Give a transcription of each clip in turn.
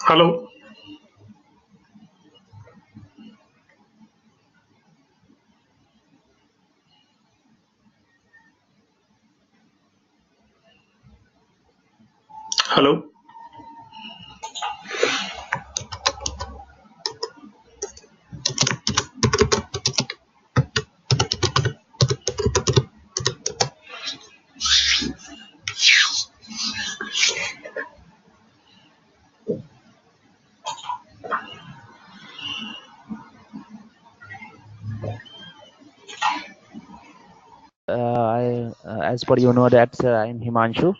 Hello. Hello. As per you know that I'm Himanshu.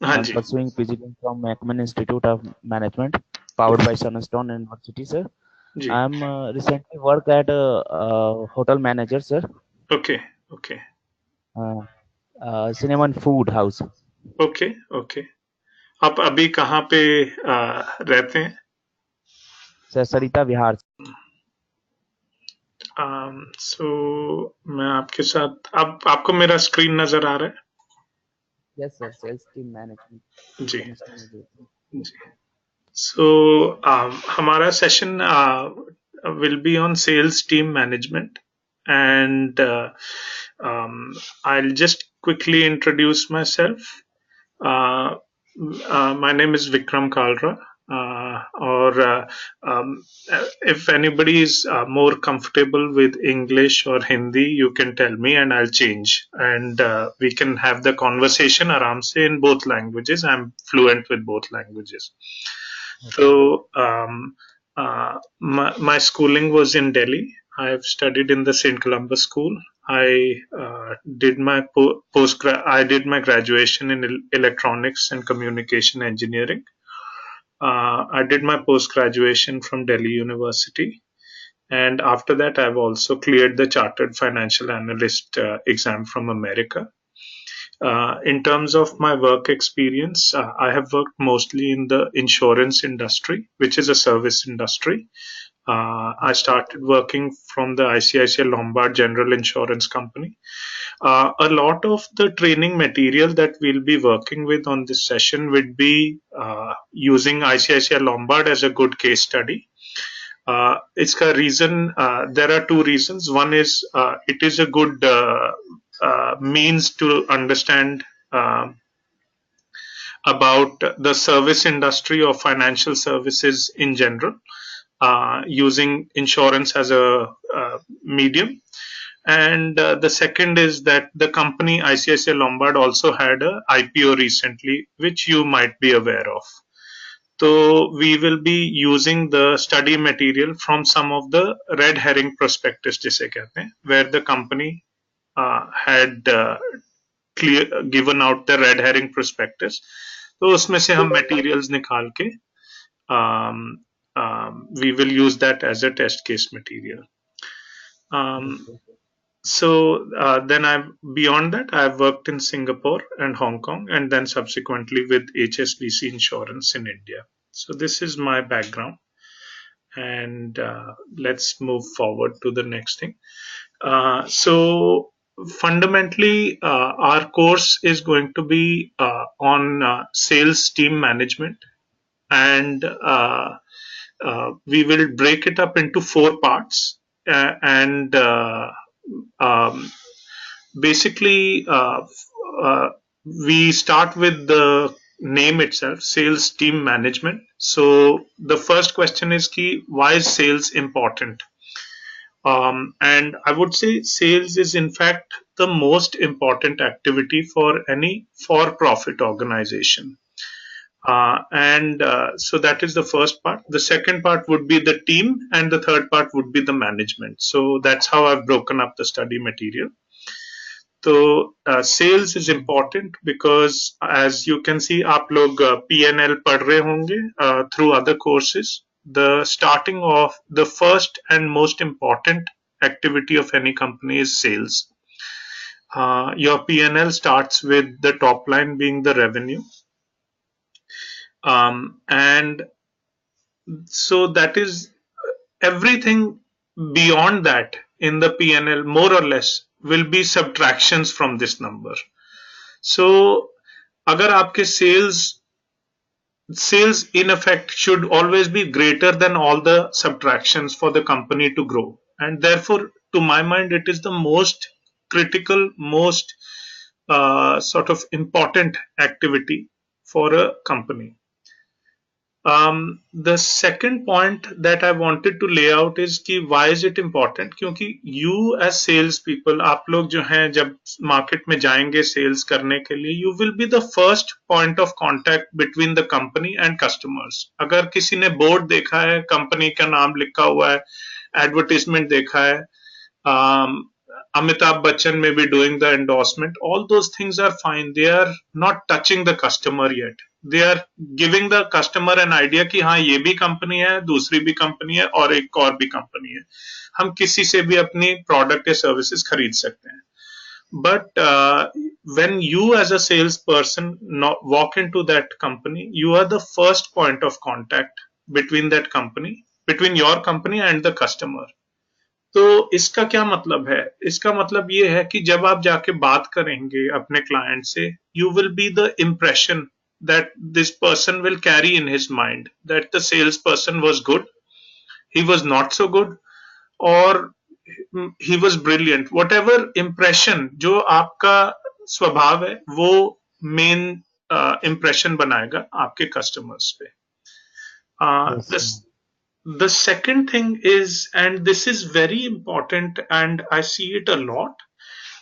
हाँ I'm ji. pursuing PhD from Ekman Institute of Management, powered by Sunstone University, sir. Ji. I'm recently work at hotel manager, sir. Okay. Okay. Uh, Cinnamon Food House, Okay. Okay. आप अभी कहाँ पे रहते हैं? sir, Sarita Vihar. सो मैं आपके साथ अब आपको मेरा स्क्रीन नजर आ रहा Yes, sir. Sales team management. है? जी. Sunstone University. जी. सो हमारा session will be on sales team management, and I'll just quickly introduce myself. Uh, my name is Vikram Kalra. Or if anybody is more comfortable with English or Hindi, you can tell me and I'll change. And we can have the conversation aram se in both languages. I'm fluent with both languages. Okay. So my schooling was in Delhi. I've studied in the St. Columbus School. I did my I did my graduation in electronics and communication engineering. I did my post graduation from Delhi University, and after that, I've also cleared the Chartered Financial Analyst exam from America. In terms of my work experience, I have worked mostly in the insurance industry, which is a service industry. I started working from the ICICI Lombard General Insurance Company. A lot of the training material that we'll be working with on this session would be using ICICI Lombard as a good case study. इसका reason, there are two reasons. One is it is a good means to understand about the service industry or financial services in general, using insurance as a medium. And the second is that the company ICICI Lombard also had a IPO recently, which you might be aware of. So we will be using the study material from some of the red herring prospectus, जिसे कहते हैं, where the company had given out the red herring prospectus. तो उसमें से हम materials निकाल के we will use that as a test case material. So then beyond that, I've worked in Singapore and Hong Kong, and then subsequently with HSBC Insurance in India. So this is my background, and let's move forward to the next thing. So fundamentally, our course is going to be on sales team management, and we will break it up into 4 parts. And um, basically, we start with the name itself, sales team management. So the first question is ki, why is sales important? And I would say sales is in fact the most important activity for any for-profit organization. And so that is the first part. The second part would be the team, and the third part would be the management. So that's how I've broken up the study material. So sales is important because, as you can see, आप लोग P&L पढ़ रहे होंगे through other courses. The starting of the first and most important activity of any company is sales. Your P&L starts with the top line being the revenue. And so that is everything beyond that in the P&L more or less will be subtractions from this number. So अगर आपके sales in effect should always be greater than all the subtractions for the company to grow, and therefore to my mind it is the most critical, most sort of important activity for a company. The second point that I wanted to lay out is कि why is it important? क्योंकि you as sales people, आप लोग जो हैं जब market में जाएंगे sales करने के लिए, you will be the first point of contact between the company and customers. अगर किसी ने board देखा है, company का नाम लिखा हुआ है, advertisement देखा है, Amitabh Bachchan may be doing the endorsement. All those things are fine. They are not touching the customer yet. They are giving the customer an idea कि हाँ ये भी कंपनी है, दूसरी भी कंपनी है और एक और भी कंपनी है. हम किसी से भी अपनी प्रोडक्ट या सर्विसेज खरीद सकते हैं. But when you as a salesperson walk into that company, you are the first point of contact between that company, between your company and the customer. तो इसका क्या मतलब है? इसका मतलब ये है कि जब आप जाके बात करेंगे अपने क्लाइंट से, you will be the impression that this person will carry in his mind that the salesperson was good, he was not so good, or he was brilliant. Whatever impression जो आपका स्वभाव है, वो मेन impression बनाएगा आपके customers पे. Yes. The second thing is, and this is very important, and I see it a lot,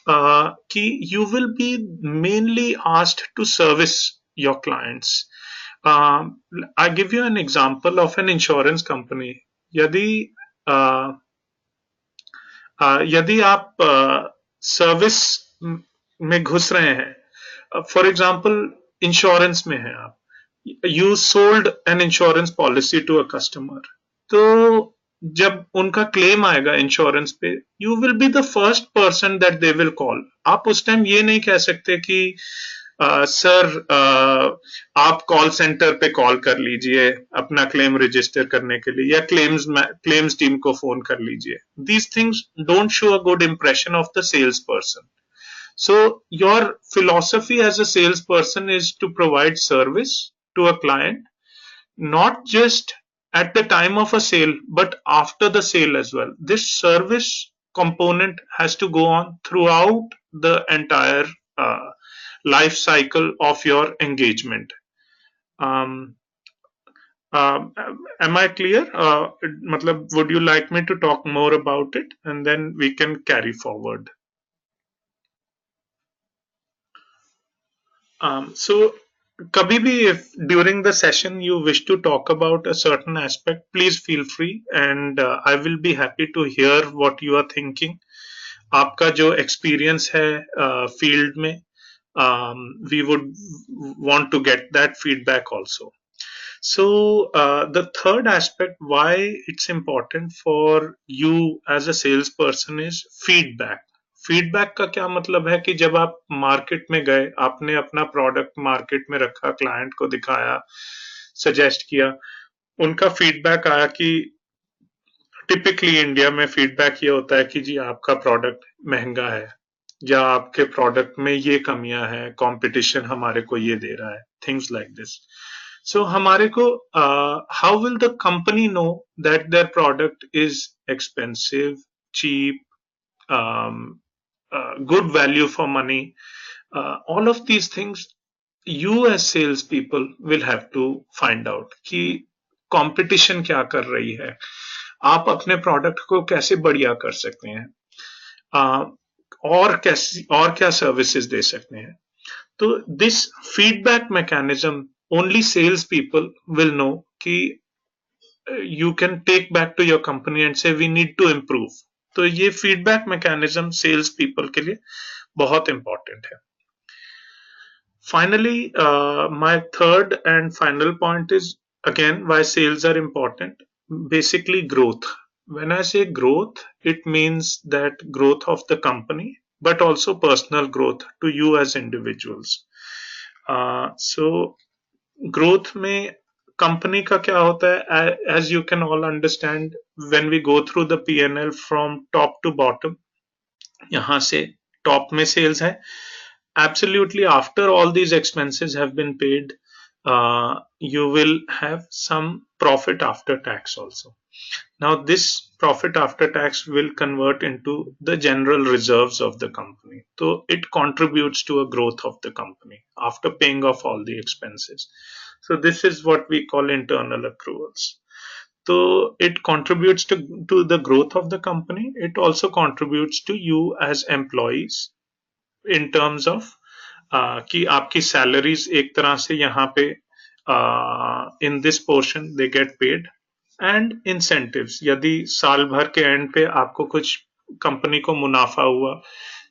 कि you will be mainly asked to service your clients. I give you an example of an insurance company. यदि यदि आप service में घुस रहे हैं, for example insurance में हैं आप, you sold an insurance policy to a customer, तो जब उनका क्लेम आएगा इंश्योरेंस पे, you will be the first person that they will call. आप उस टाइम ये नहीं कह सकते कि सर आप कॉल सेंटर पे कॉल कर लीजिए अपना क्लेम रजिस्टर करने के लिए, या क्लेम्स टीम को फोन कर लीजिए. These things don't show a good impression of the sales person. So your philosophy as a salesperson is to provide service to a client, not just at the time of a sale, but after the sale as well. This service component has to go on throughout the entire life cycle of your engagement. Um, am I clear? Matlab, would you like me to talk more about it, and then we can carry forward? So kabhi bhi if during the session you wish to talk about a certain aspect, please feel free, and I will be happy to hear what you are thinking. आपका जो experience है field में, we would want to get that feedback also. So the third aspect why it's important for you as a salesperson is feedback. Feedback का क्या मतलब है कि जब आप मार्केट में गए, आपने अपना प्रोडक्ट मार्केट में रखा, क्लाइंट को दिखाया, सजेस्ट किया, उनका फीडबैक आया कि टिपिकली इंडिया में फीडबैक ये होता है कि जी आपका प्रोडक्ट महंगा है, या आपके प्रोडक्ट में ये कमियां हैं, कंपटीशन हमारे को ये दे रहा है, थिंग्स लाइक दिस. सो हमारे को how will the company know that their product is expensive, cheap, good value for money? All of these things you as salespeople will have to find out कि competition क्या कर रही है, आप अपने product को कैसे बढ़िया कर सकते हैं, और क्या सर्विसेज दे सकते हैं. तो this feedback mechanism only salespeople will know कि you can take back to your company and say we need to improve. तो ये फीडबैक मैकेनिज्म सेल्स पीपल के लिए बहुत इंपॉर्टेंट है. Finally, my third and final point is again why sales are important. Basically, growth. When I say growth, it means that growth of the company, but also personal growth to you as individuals. So, growth में company का क्या होता है, as you can all understand, when we go through the P&L from top to bottom, यहाँ से top में sales है, absolutely after all these expenses have been paid, you will have some profit after tax also. Now this profit after tax will convert into the general reserves of the company, so it contributes to a growth of the company after paying off all the expenses. So this is what we call internal accruals. So it contributes to the growth of the company. It also contributes to you as employees in terms of कि आपकी salaries एक तरह से यहाँ पे in this portion they get paid, and incentives, यदि साल भर के एंड पे आपको कुछ कंपनी को मुनाफा हुआ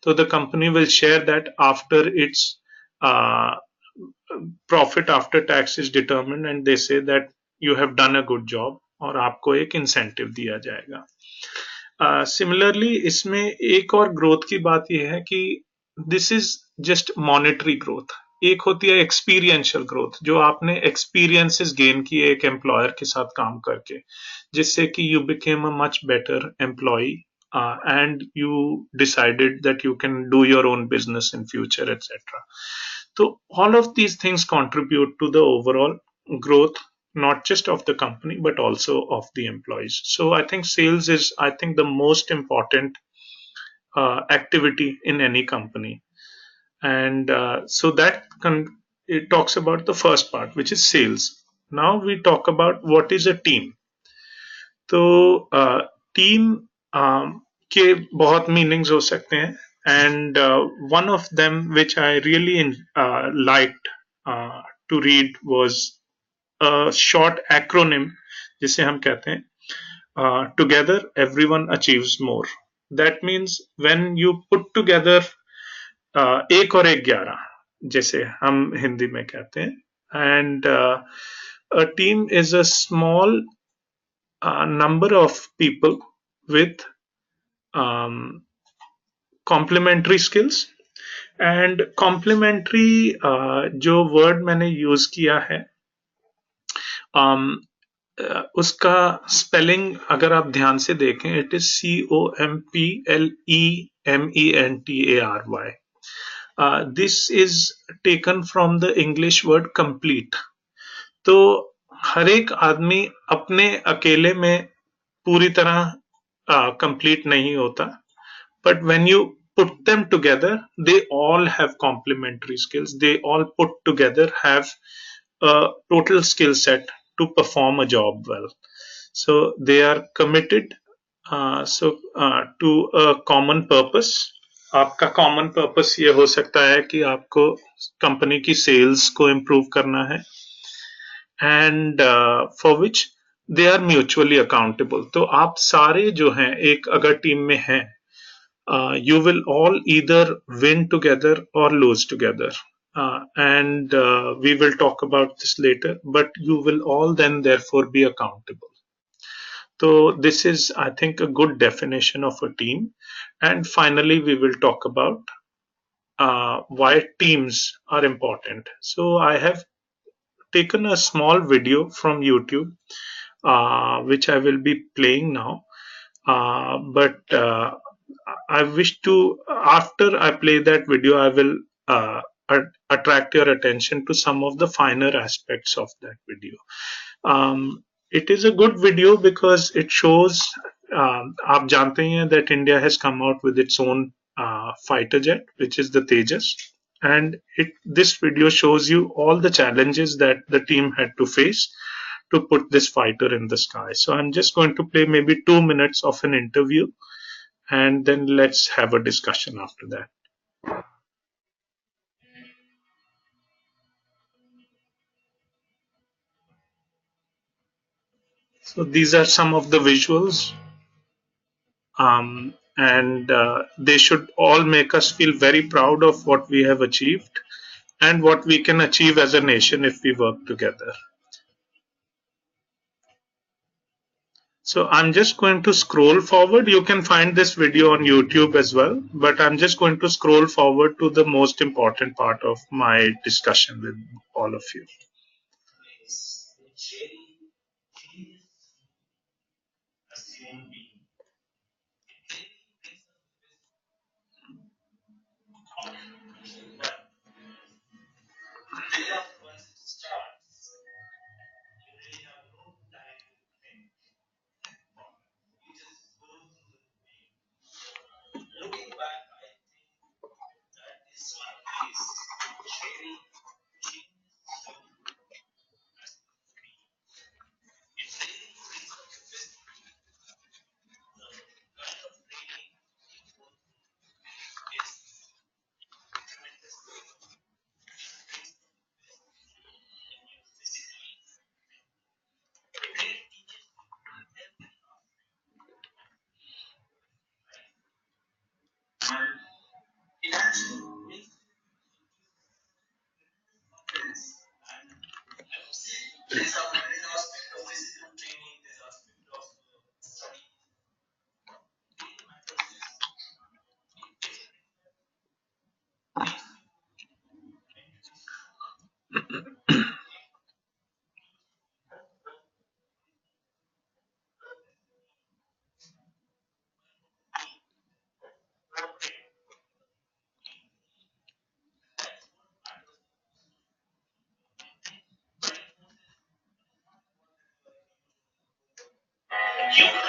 तो the company will share that after its profit after tax is determined, and they से that you have done a good job, और आपको एक इंसेंटिव दिया जाएगा. सिमिलरली इसमें एक और ग्रोथ की बात यह है कि this is just monetary growth. एक होती है एक्सपीरियंशियल ग्रोथ, जो आपने एक्सपीरियंसेस गेन किए एक एम्प्लॉयर के साथ काम करके, जिससे कि you became a much better employ and you decided that you can do your own business in future etcetera. तो all of these things contribute to the overall growth, not just of the company but also of the employees. So I think sales is, I think, the most important activity in any company. And so that it talks about the first part, which is sales. Now we talk about what is a team. तो team के बहुत meanings हो सकते हैं, and one of them which I really liked to read was a short acronym जिसे हम कहते हैं together everyone achieves more. That means when you put together एक और एक 11, जैसे हम हिंदी में कहते हैं, and a team is a small number of people with complementary skills. And complementary जो वर्ड मैंने यूज किया है, उसका स्पेलिंग अगर आप ध्यान से देखें, it is COMPLEMENTARY. This is taken from the English word complete. तो हर एक आदमी अपने अकेले में पूरी तरह कंप्लीट नहीं होता, but when you put them together, they all have complementary skills. They all put together have a total skill set to perform a job well. So they are committed to a common purpose. आपका common purpose ये हो सकता है कि आपको company की sales को improve करना है, and for which they are mutually accountable. तो आप सारे जो हैं एक अगर टीम में हैं, you will all either win together or lose together, and we will talk about this later, but you will all then therefore be accountable. So this is, I think, a good definition of a team. And finally we will talk about why teams are important. So I have taken a small video from YouTube, which I will be playing now, but I wish to, after I play that video, I will attract your attention to some of the finer aspects of that video. It is a good video because it shows, आप जानते हैं that India has come out with its own fighter jet, which is the Tejas, and this video shows you all the challenges that the team had to face to put this fighter in the sky. So I'm just going to play maybe 2 minutes of an interview, and then let's have a discussion after that. So these are some of the visuals, and they should all make us feel very proud of what we have achieved and what we can achieve as a nation if we work together. So I'm just going to scroll forward. You can find this video on YouTube as well, but I'm just going to scroll forward to the most important part of my discussion with all of you.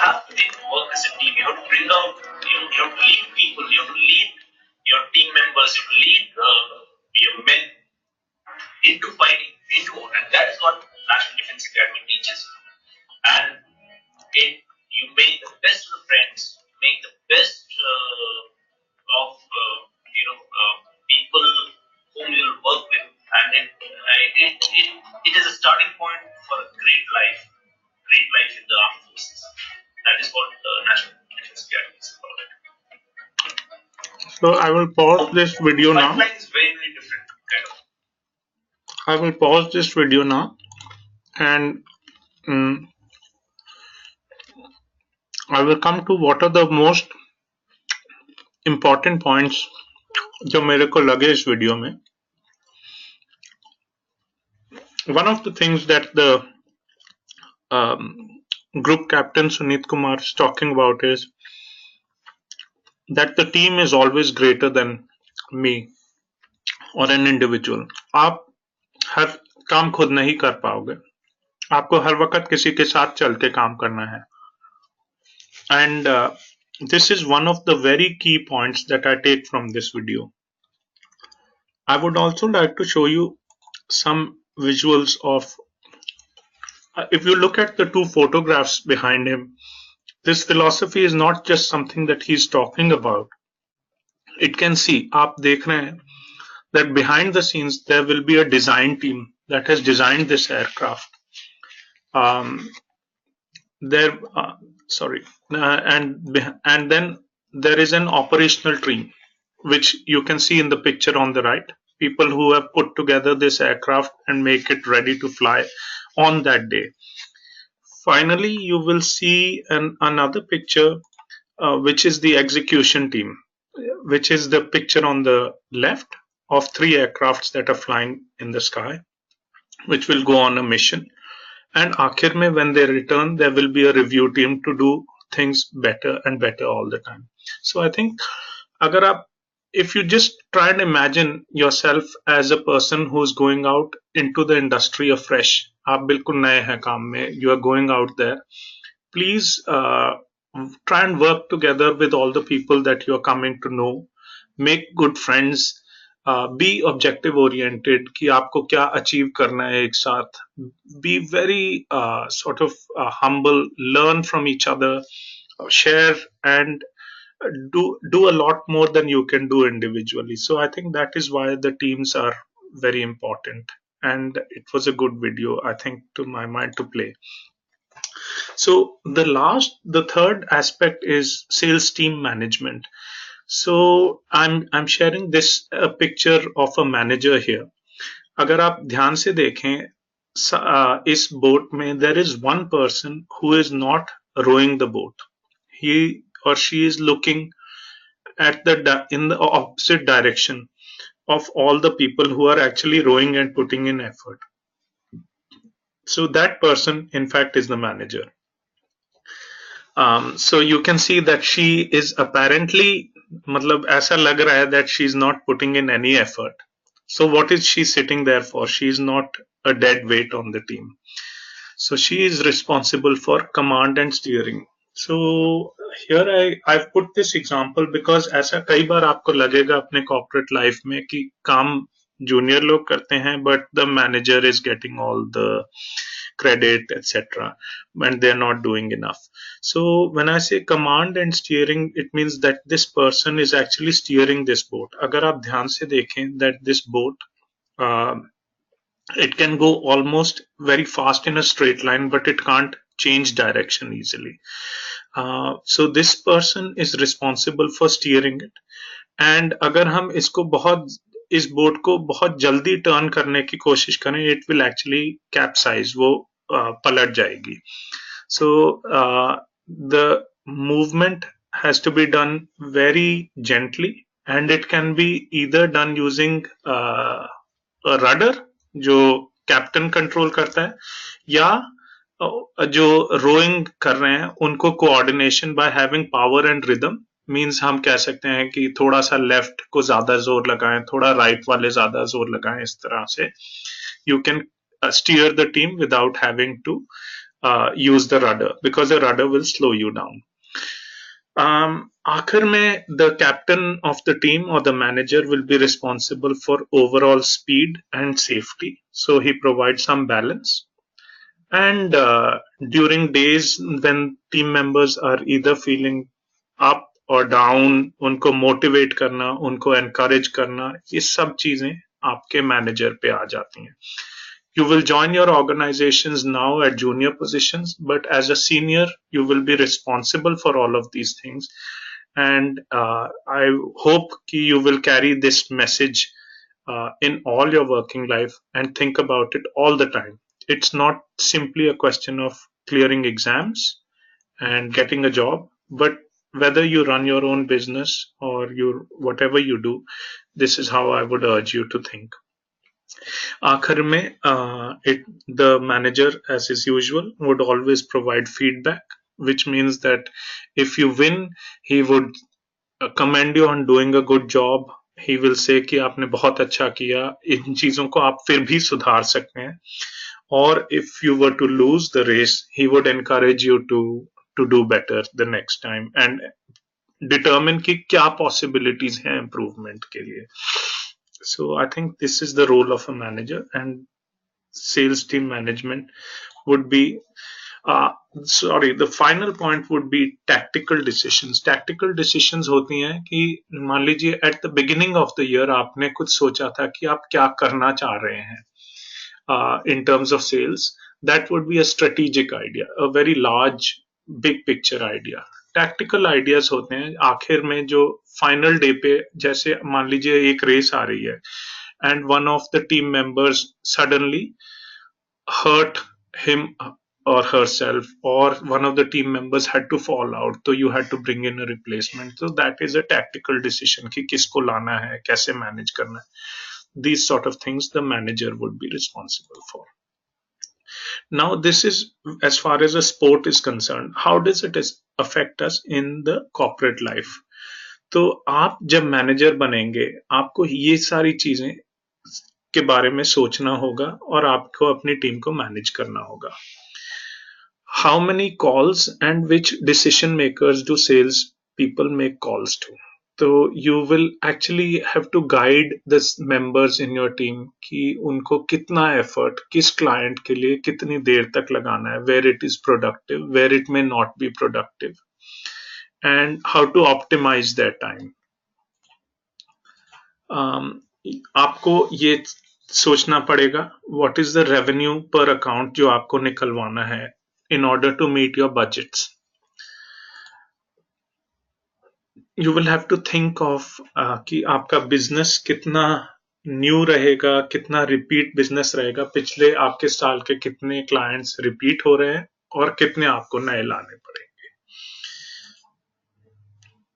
have to work as a team. You have to bring out, you have to lead people, you have to lead your team members, you have to lead your men into fighting, and that is what National Defense Academy teaches. And you make the best of the friends, make the best of people whom you'll work with, and it is a starting point for a great life in the armed forces. That is what National Defense Academy is about. So I will pause this video now. Pipeline is very different kind of. I will pause this video now, and I will come to what are the most important points जो मेरे को लगे इस video में. One of the things that the group captain Sunit Kumar is talking about is that the team is always greater than me or an individual. आप हर काम खुद नहीं कर पाओगे, आपको हर वक्त किसी के साथ चल के काम करना है. And this is one of the very key points that I take from this video. I would also like to show you some visuals of, if you look at the two photographs behind him, this philosophy is not just something that he's talking about. It can see, आप देख रहे हैं, that behind the scenes there will be a design team that has designed this aircraft. And then there is an operational team, which you can see in the picture on the right. People who have put together this aircraft and make it ready to fly on that day. Finally, you will see another picture, which is the execution team, which is the picture on the left of 3 aircrafts that are flying in the sky, which will go on a mission. And आखिर में, when they return, there will be a review team to do things better and better all the time. So I think if you just try and imagine yourself as a person who's going out into the industry afresh, आप बिल्कुल नए हैं काम में, you are going out there, please try and work together with all the people that you are coming to know, make good friends, be objective oriented कि आपको क्या achieve करना है एक साथ, be very sort of humble, learn from each other, share, and do a lot more than you can do individually. So I think that is why the teams are very important, and it was a good video, I think, to my mind, to play. So the third aspect is sales team management. So I'm sharing this picture of a manager here. अगर आप ध्यान से देखें, इस boat में there is one person who is not rowing the boat. He or she is looking at in the opposite direction of all the people who are actually rowing and putting in effort. So that person, in fact, is the manager. So you can see that she is apparently, मतलब ऐसा लग रहा है that she is not putting in any effort. So what is she sitting there for? She is not a dead weight on the team. So she is responsible for command and steering. So here I've put this example because ऐसा कई बार आपको लगेगा अपने corporate life में कि काम junior लोग करते हैं, but the manager is getting all the credit, etc., and they're not doing enough. So when I say command and steering, it means that this person is actually steering this boat. अगर आप ध्यान से देखें that this boat, it can go almost very fast in a straight line, but it can't change direction easily. So this person is responsible for steering it. And अगर हम इस boat को बहुत जल्दी टर्न करने की कोशिश करें, इट विल एक्चुअली कैप्साइज, वो पलट जाएगी. So the movement has to be done very gently, and it can be either done using rudder जो कैप्टन कंट्रोल करता है, या जो रोइंग कर रहे हैं उनको coordination by having power and rhythm. Means हम कह सकते हैं कि थोड़ा सा लेफ्ट को ज्यादा जोर लगाएं, थोड़ा राइट वाले ज्यादा जोर लगाएं. इस तरह से you can steer the team without having to use the rudder, because the rudder will slow you down. आखिर में the captain of the team or the manager will be responsible for overall speed and safety, so he provides some balance. And during days when team members are either feeling up or down, उनको motivate करना, उनको encourage करना, ये सब चीजें आपके manager पे आ जाती हैं. You will join your organizations now at junior positions, but as a senior, you will be responsible for all of these things. And I hope you will carry this message in all your working life and think about it all the time. It's not simply a question of clearing exams and getting a job, but whether you run your own business or whatever you do, this is how I would urge you to think. आखिर में the manager, as is usual, would always provide feedback, which means that if you win, he would commend you on doing a good job. He will say कि आपने बहुत अच्छा किया, इन चीजों को आप फिर भी सुधार सकते हैं. Or if you were to lose the race, he would encourage you to do better the next time and determine कि क्या possibilities हैं improvement के लिए. So I think this is the role of a manager, and sales team management would be the final point would be tactical decisions. Tactical decisions होती हैं कि मान लीजिए at the beginning of the year आपने कुछ सोचा था कि आप क्या करना चाह रहे हैं in terms of sales. That would be a strategic idea, a very large big picture idea. Tactical ideas होते हैं आखिर में जो फाइनल डे पे, जैसे मान लीजिए एक रेस आ रही है and one of the team members suddenly hurt him or herself, or one of the team members had to fall out, so you had to bring in a replacement. So that is a tactical decision कि किसको लाना है, कैसे manage करना है. These sort of things the manager would be responsible for. Now this is as far as a sport is concerned. How does it affect us in the corporate life? तो आप जब मैनेजर बनेंगे, आपको ये सारी चीजें के बारे में सोचना होगा और आपको अपनी टीम को मैनेज करना होगा. How many calls and which decision makers do sales people make calls to? So you will actually have to guide the members in your team कि उनको कितना effort किस client के लिए कितनी देर तक लगाना है, where it is productive, where it may not be productive, and how to optimize their time. आपको ये सोचना पड़ेगा what is the revenue per account जो आपको निकलवाना है in order to meet your budgets. You will have to think of कि आपका बिजनेस कितना न्यू रहेगा, कितना रिपीट बिजनेस रहेगा, पिछले आपके साल के कितने क्लाइंट्स रिपीट हो रहे हैं और कितने आपको नए लाने पड़ेंगे.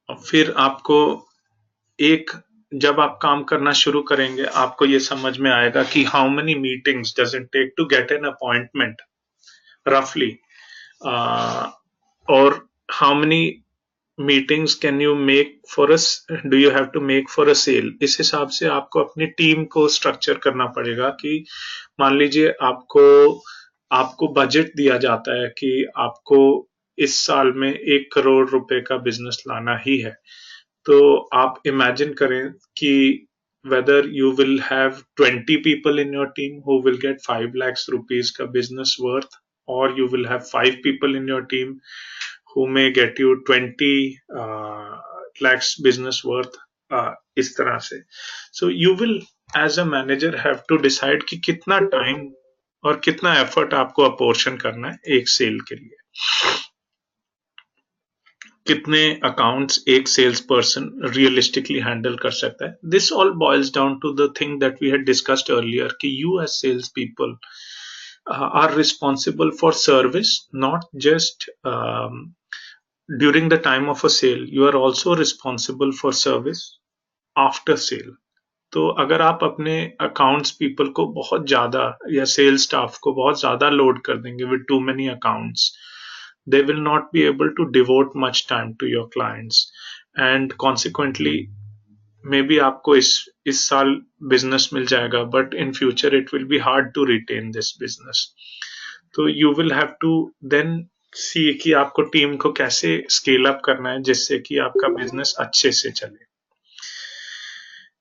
और फिर आपको जब आप काम करना शुरू करेंगे, आपको ये समझ में आएगा कि how many meetings does it take to get an appointment roughly, or how many meetings can you make for do you have to make for a sale. इस हिसाब से आपको अपनी टीम को स्ट्रक्चर करना पड़ेगा कि मान लीजिए आपको बजट दिया जाता है कि आपको इस साल में 1 करोड़ रुपए का बिजनेस लाना ही है. तो आप इमेजिन करें कि whether you will have 20 people in your team who will get 5 lakhs rupees का business worth, or you will have 5 people in your team who may get you 20 lakhs business worth, इस तरह से. So you will as a manager have to decide कि कितना time और कितना effort आपको apportion करना है एक सेल के लिए. कितने अकाउंट्स एक सेल्स पर्सन रियलिस्टिकली हैंडल कर सकता है. This all boils down to the thing that we had discussed earlier कि you as sales people are responsible for service, not just during the time of a sale. You are also responsible for service after sale. तो अगर आप अपने accounts people को बहुत ज्यादा या sales staff को बहुत ज्यादा लोड कर देंगे with too many accounts, they will not be able to devote much time to your clients, and consequently maybe आपको इस साल बिजनेस मिल जाएगा, but in future it will be hard to retain this business. तो you will have to then see कि आपको team को कैसे scale up करना है जिससे कि आपका बिजनेस अच्छे से चले.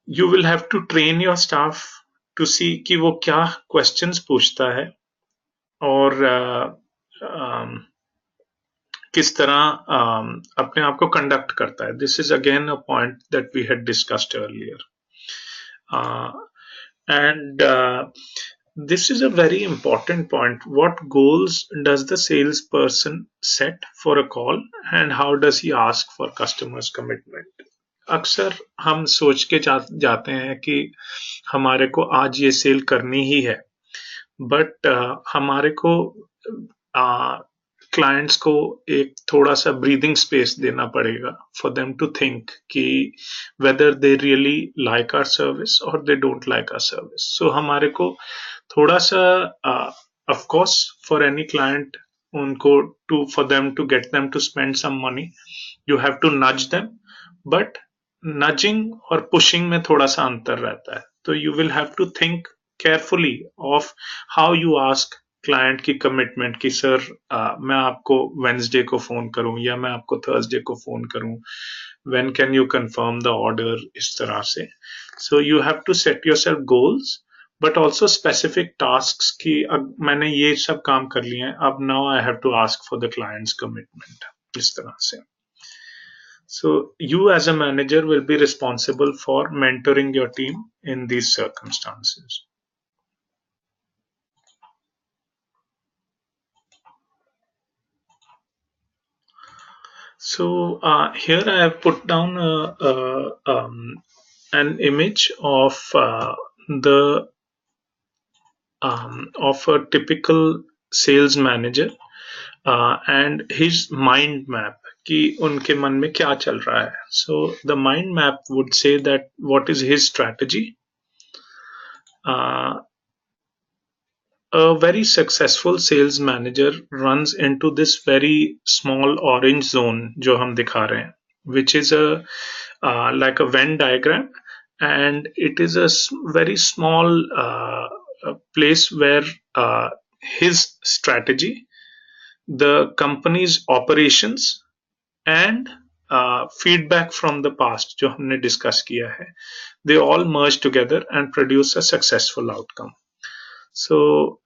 You will have to train your staff to see कि वो क्या questions पूछता है और किस तरह अपने आप को कंडक्ट करता है. This is again a point that we had discussed earlier. And this is a very important point. What goals does the salesperson set for a call and how does he ask for customers' commitment? अक्सर हम सोच के जाते हैं कि हमारे को आज ये सेल करनी ही है, बट हमारे को क्लाइंट्स को एक थोड़ा सा ब्रीदिंग स्पेस देना पड़ेगा फॉर देम टू थिंक कि whether they really like our service और they don't like our service. So हमारे को थोड़ा सा of course for any client उनको to for them to get them to spend some money you have to nudge them, but nudging और pushing में थोड़ा सा अंतर रहता है. तो you will have to think carefully of how you ask client की कमिटमेंट कि सर मैं आपको वेंसडे को फोन करूं या मैं आपको थर्सडे को फोन करूं, when can you confirm the order, इस तरह से. So you have to set yourself goals but also specific tasks की अब मैंने ये सब काम कर लिए हैं, अब now I have to ask for the clients commitment, इस तरह से. So you as a manager will be responsible for mentoring your team in these circumstances. So here I have put down an image of of a typical sales manager and his mind map कि उनके मन में क्या चल रहा है. So the mind map would say that what is his strategy. A very successful sales manager runs into this very small orange zone जो हम दिखा रहे हैं, which is a like a Venn diagram, and it is a very small place where his strategy, the company's operations and feedback from the past जो हमने discuss किया है, they all merge together and produce a successful outcome. So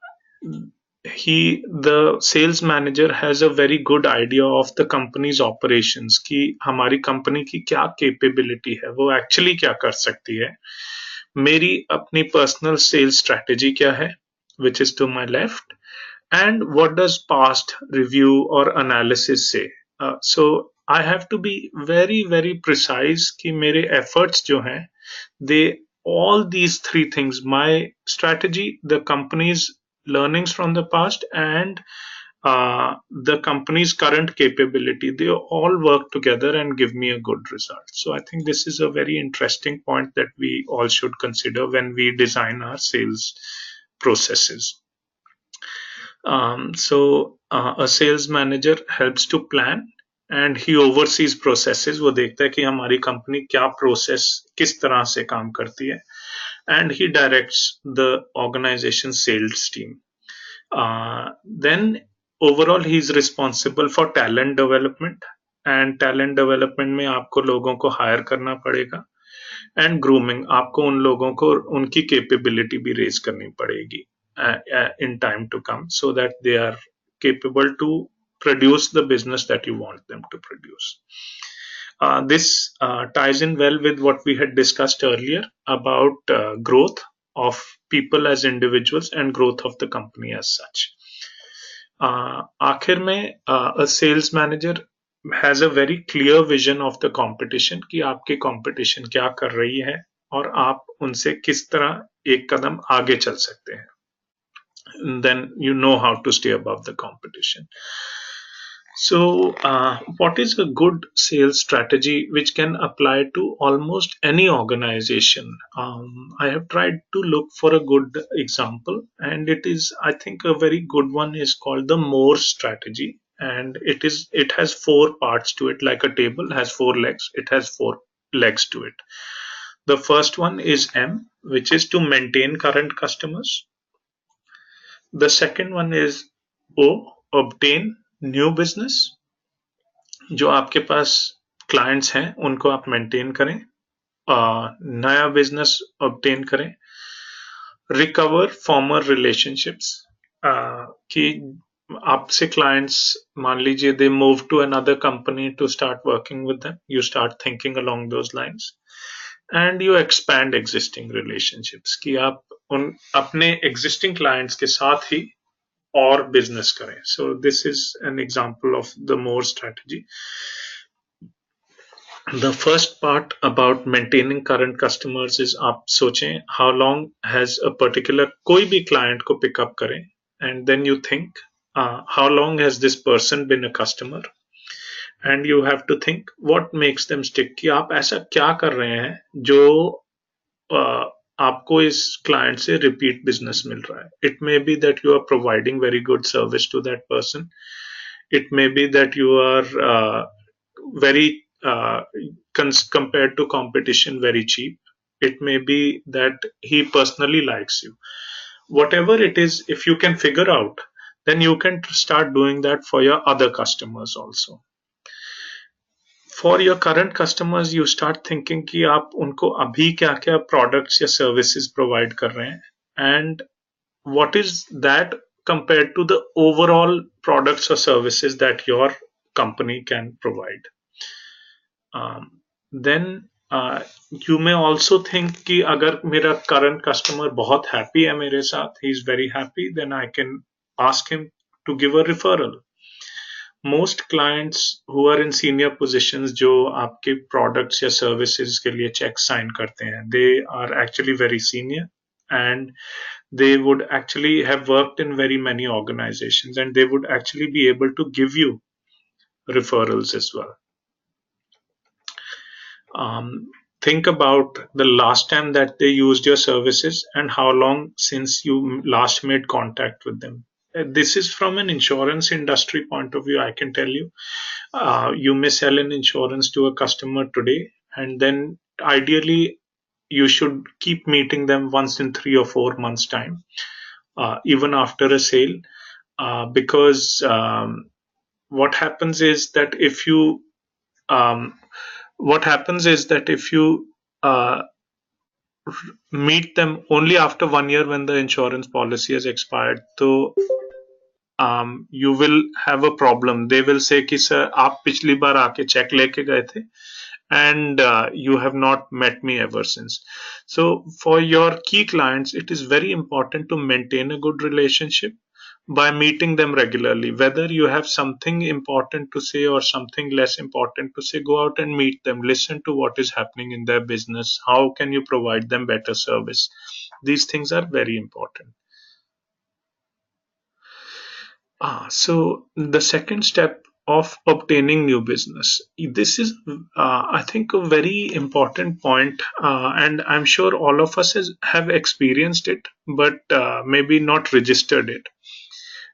the sales manager has a very good idea of the company's operations कि हमारी company की क्या capability है, वो actually क्या कर सकती है, मेरी अपनी personal sales strategy क्या है, which is to my left, and what does past review or analysis say. So I have to be very very precise कि मेरे efforts जो हैं, they all these three things, my strategy, the company's learnings from the past, and the company's current capability, they all work together and give me a good result. So I think this is a very interesting point that we all should consider when we design our sales processes. So a sales manager helps to plan and he oversees processes. वो देखता है कि हमारी company क्या process किस तरह से काम करती है, and he directs the organization sales team. Then overall he is responsible for talent development, and talent development में आपको लोगों को हायर करना पड़ेगा, and grooming, आपको उन लोगों को उनकी capability भी raise करनी पड़ेगी in time to come, so that they are capable to produce the business that you want them to produce. This ties in well with what we had discussed earlier about growth of people as individuals and growth of the company as such. आखिर में a sales manager has a very clear vision of the competition कि आपकी competition क्या कर रही है और आप उनसे किस तरह एक कदम आगे चल सकते हैं. Then you know how to stay above the competition. So what is a good sales strategy which can apply to almost any organization? I have tried to look for a good example, and it is, I think, a very good one is called the MORE strategy, and it has 4 parts to it, like a table has 4 legs, it has 4 legs to it. The first one is M, which is to maintain current customers. The second one is O, obtain new business. जो आपके पास clients हैं उनको आप maintain करें, नया business obtain करें. Recover former relationships, कि आपसे क्लाइंट्स मान लीजिए they move to another company to start working with them, you start thinking along those lines. And you expand existing relationships, कि आप उन अपने एग्जिस्टिंग क्लाइंट्स के साथ ही और बिजनेस करें. So this is an example of the more strategy. The first part about maintaining current customers is आप सोचें how long has a particular कोई भी client को pick up करें, and then you think how long has this person been a customer, and you have to think what makes them stick, कि आप ऐसा क्या कर रहे हैं जो आपको इस client से repeat business मिल रहा है. It may be that you are providing very good service to that person. It may be that you are very compared to competition very cheap. It may be that he personally likes you. Whatever it is, if you can figure out, then you can start doing that for your other customers also. For your current customers, you start thinking कि आप उनको अभी क्या क्या products या services provide कर रहे हैं, and what is that compared to the overall products or services that your company can provide. Then you may also think कि अगर मेरा current customer बहुत happy है मेरे साथ, he is very happy, then I can ask him to give a referral. Most clients who are in senior positions जो आपके products या services के लिए check sign करते हैं, they are actually very senior, and they would actually have worked in very many organizations, and they would actually be able to give you referrals as well. Think about the last time that they used your services and how long since you last made contact with them. This is from an insurance industry point of view. I can tell you, you may sell an insurance to a customer today, and then ideally you should keep meeting them once in 3 or 4 months time, even after a sale, because what happens is that if you meet them only after 1 year when the insurance policy has expired, so you will have a problem. They will say कि sir आप पिछली बार आके check लेके गए थे, and you have not met me ever since. So for your key clients, it is very important to maintain a good relationship by meeting them regularly. Whether you have something important to say or something less important to say, go out and meet them, listen to what is happening in their business, how can you provide them better service. These things are very important. So the second step of obtaining new business, this is I think a very important point, and I'm sure all of us have experienced it, but maybe not registered it.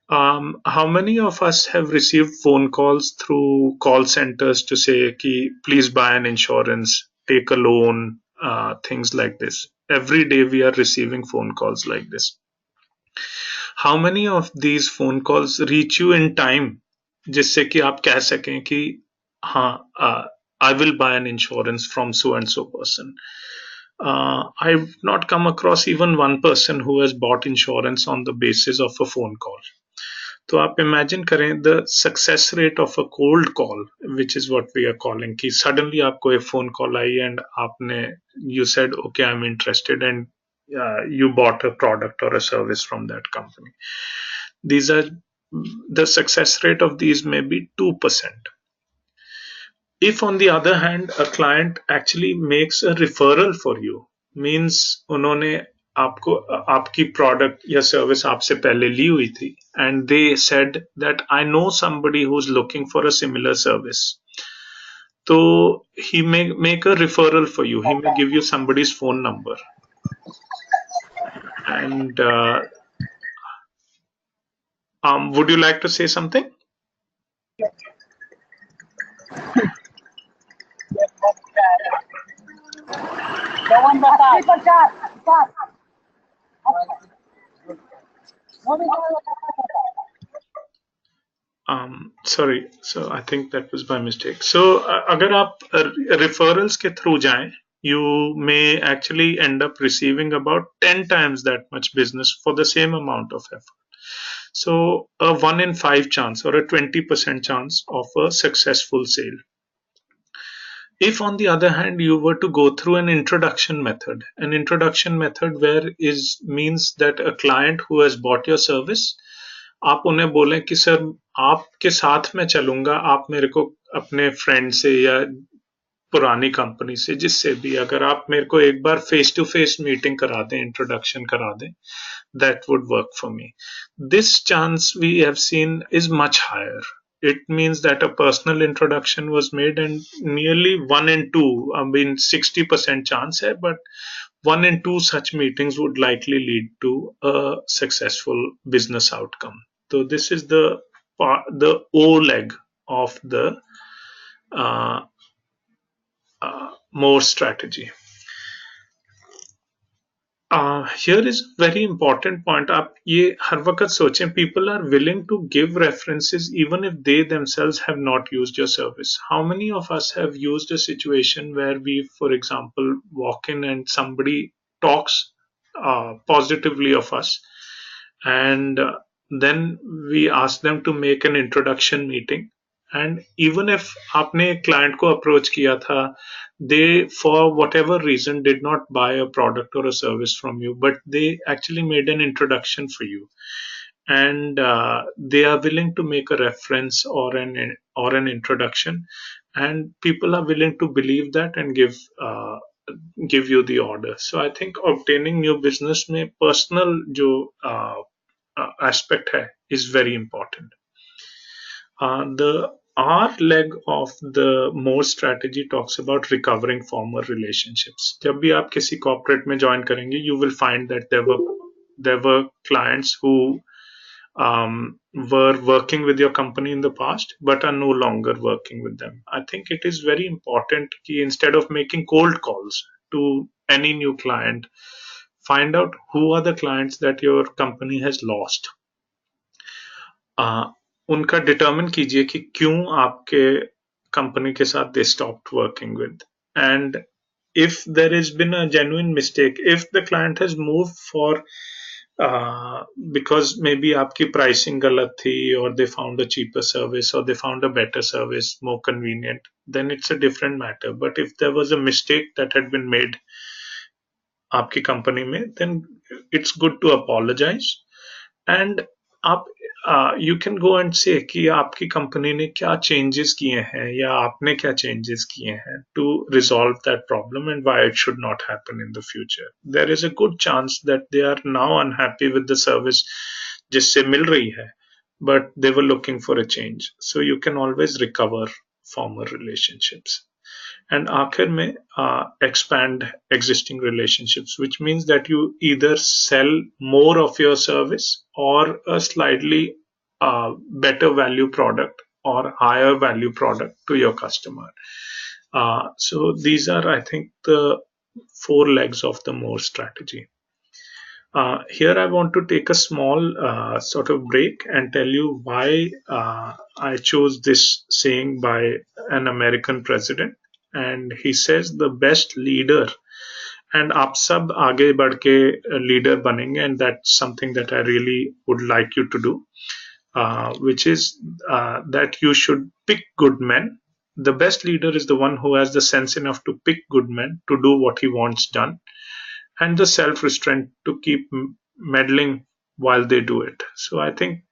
How many of us have received phone calls through call centers to say ki, please buy an insurance, take a loan, things like this? Every day we are receiving phone calls like this. How many of these phone calls reach you in time जिससे कि आप कह सकें कि हाँ, I will buy an insurance from so and so person? I've not come across even one person who has bought insurance on the basis of a phone call. तो आप imagine करें the success rate of a cold call, which is what we are calling, कि suddenly आपको एक phone call I and आपने you said okay I'm interested, and you bought a product or a service from that company. These are the success rate of these may be 2%. If on the other hand a client actually makes a referral for you, means उन्होंने आपको आपकी product या service आपसे पहले ली हुई थी, and they said that I know somebody who's looking for a similar service, so he may make a referral for you. He may give you somebody's phone number, and would you like to say something? Sorry, so I think that was by mistake. So अगर आप referrals के through जाएं, you may actually end up receiving about 10 times that much business for the same amount of effort. So a 1 in 5 chance or a 20% chance of a successful sale. If on the other hand you were to go through an introduction method where is means that a client who has bought your service, आप उन्हें बोलें कि sir आपके साथ मैं चलूंगा, आप मेरे को अपने फ्रेंड से या पुरानी कंपनी से जिससे भी अगर आप मेरे को एक बार फेस टू फेस मीटिंग करा दें, इंट्रोडक्शन करा दें, that would work for me. This chance we have seen is much higher. It means that a personal introduction was made and nearly 1 in 2, I mean 60% chance hai, but 1 in 2 such meetings would likely lead to a successful business outcome. So this is the O leg of the uh, more strategy. Here is a very important point. आप ये हर वक्त सोचें, people are willing to give references even if they themselves have not used your service. How many of us have used a situation where we, for example, walk in and somebody talks positively of us, and then we ask them to make an introduction meeting, and even if आपने client को approach किया था, they for whatever reason did not buy a product or a service from you, but they actually made an introduction for you, and they are willing to make a reference or an introduction, and people are willing to believe that and give you the order. So I think obtaining new business में personal जो aspect है is very important. The R leg of the more strategy talks about recovering former relationships. जब भी आप किसी corporate में join करेंगे, you will find that there were clients who were working with your company in the past but are no longer working with them. I think it is very important कि instead of making cold calls to any new client, find out who are the clients that your company has lost. उनका determine कीजिए कि क्यों आपके company के साथ they stopped working with, and if there has been a genuine mistake, if the client has moved for because maybe आपकी pricing गलत थी, or they found a cheaper service, or they found a better service more convenient, then it's a different matter. But if there was a mistake that had been made आपकी company में, then it's good to apologize, and आप you can go and say कि आपकी company ने क्या changes किए हैं या आपने क्या चेंजेस किए हैं to resolve that problem and why it should not happen in the future. There is a good chance that they are now unhappy with the service जिससे मिल रही है, but they were looking for a change. So you can always recover former relationships. And आखिर में expand existing relationships, which means that you either sell more of your service or a slightly better value product or higher value product to your customer. So these are, I think, the 4 legs of the more strategy. Here I want to take a small sort of break and tell you why I chose this saying by an American president. And he says the best leader, and आप सब आगे बढ़ के leader बनेंगे, and that's something that I really would like you to do, which is that you should pick good men. The best leader is the one who has the sense enough to pick good men to do what he wants done, and the self-restraint to keep meddling while they do it. So I think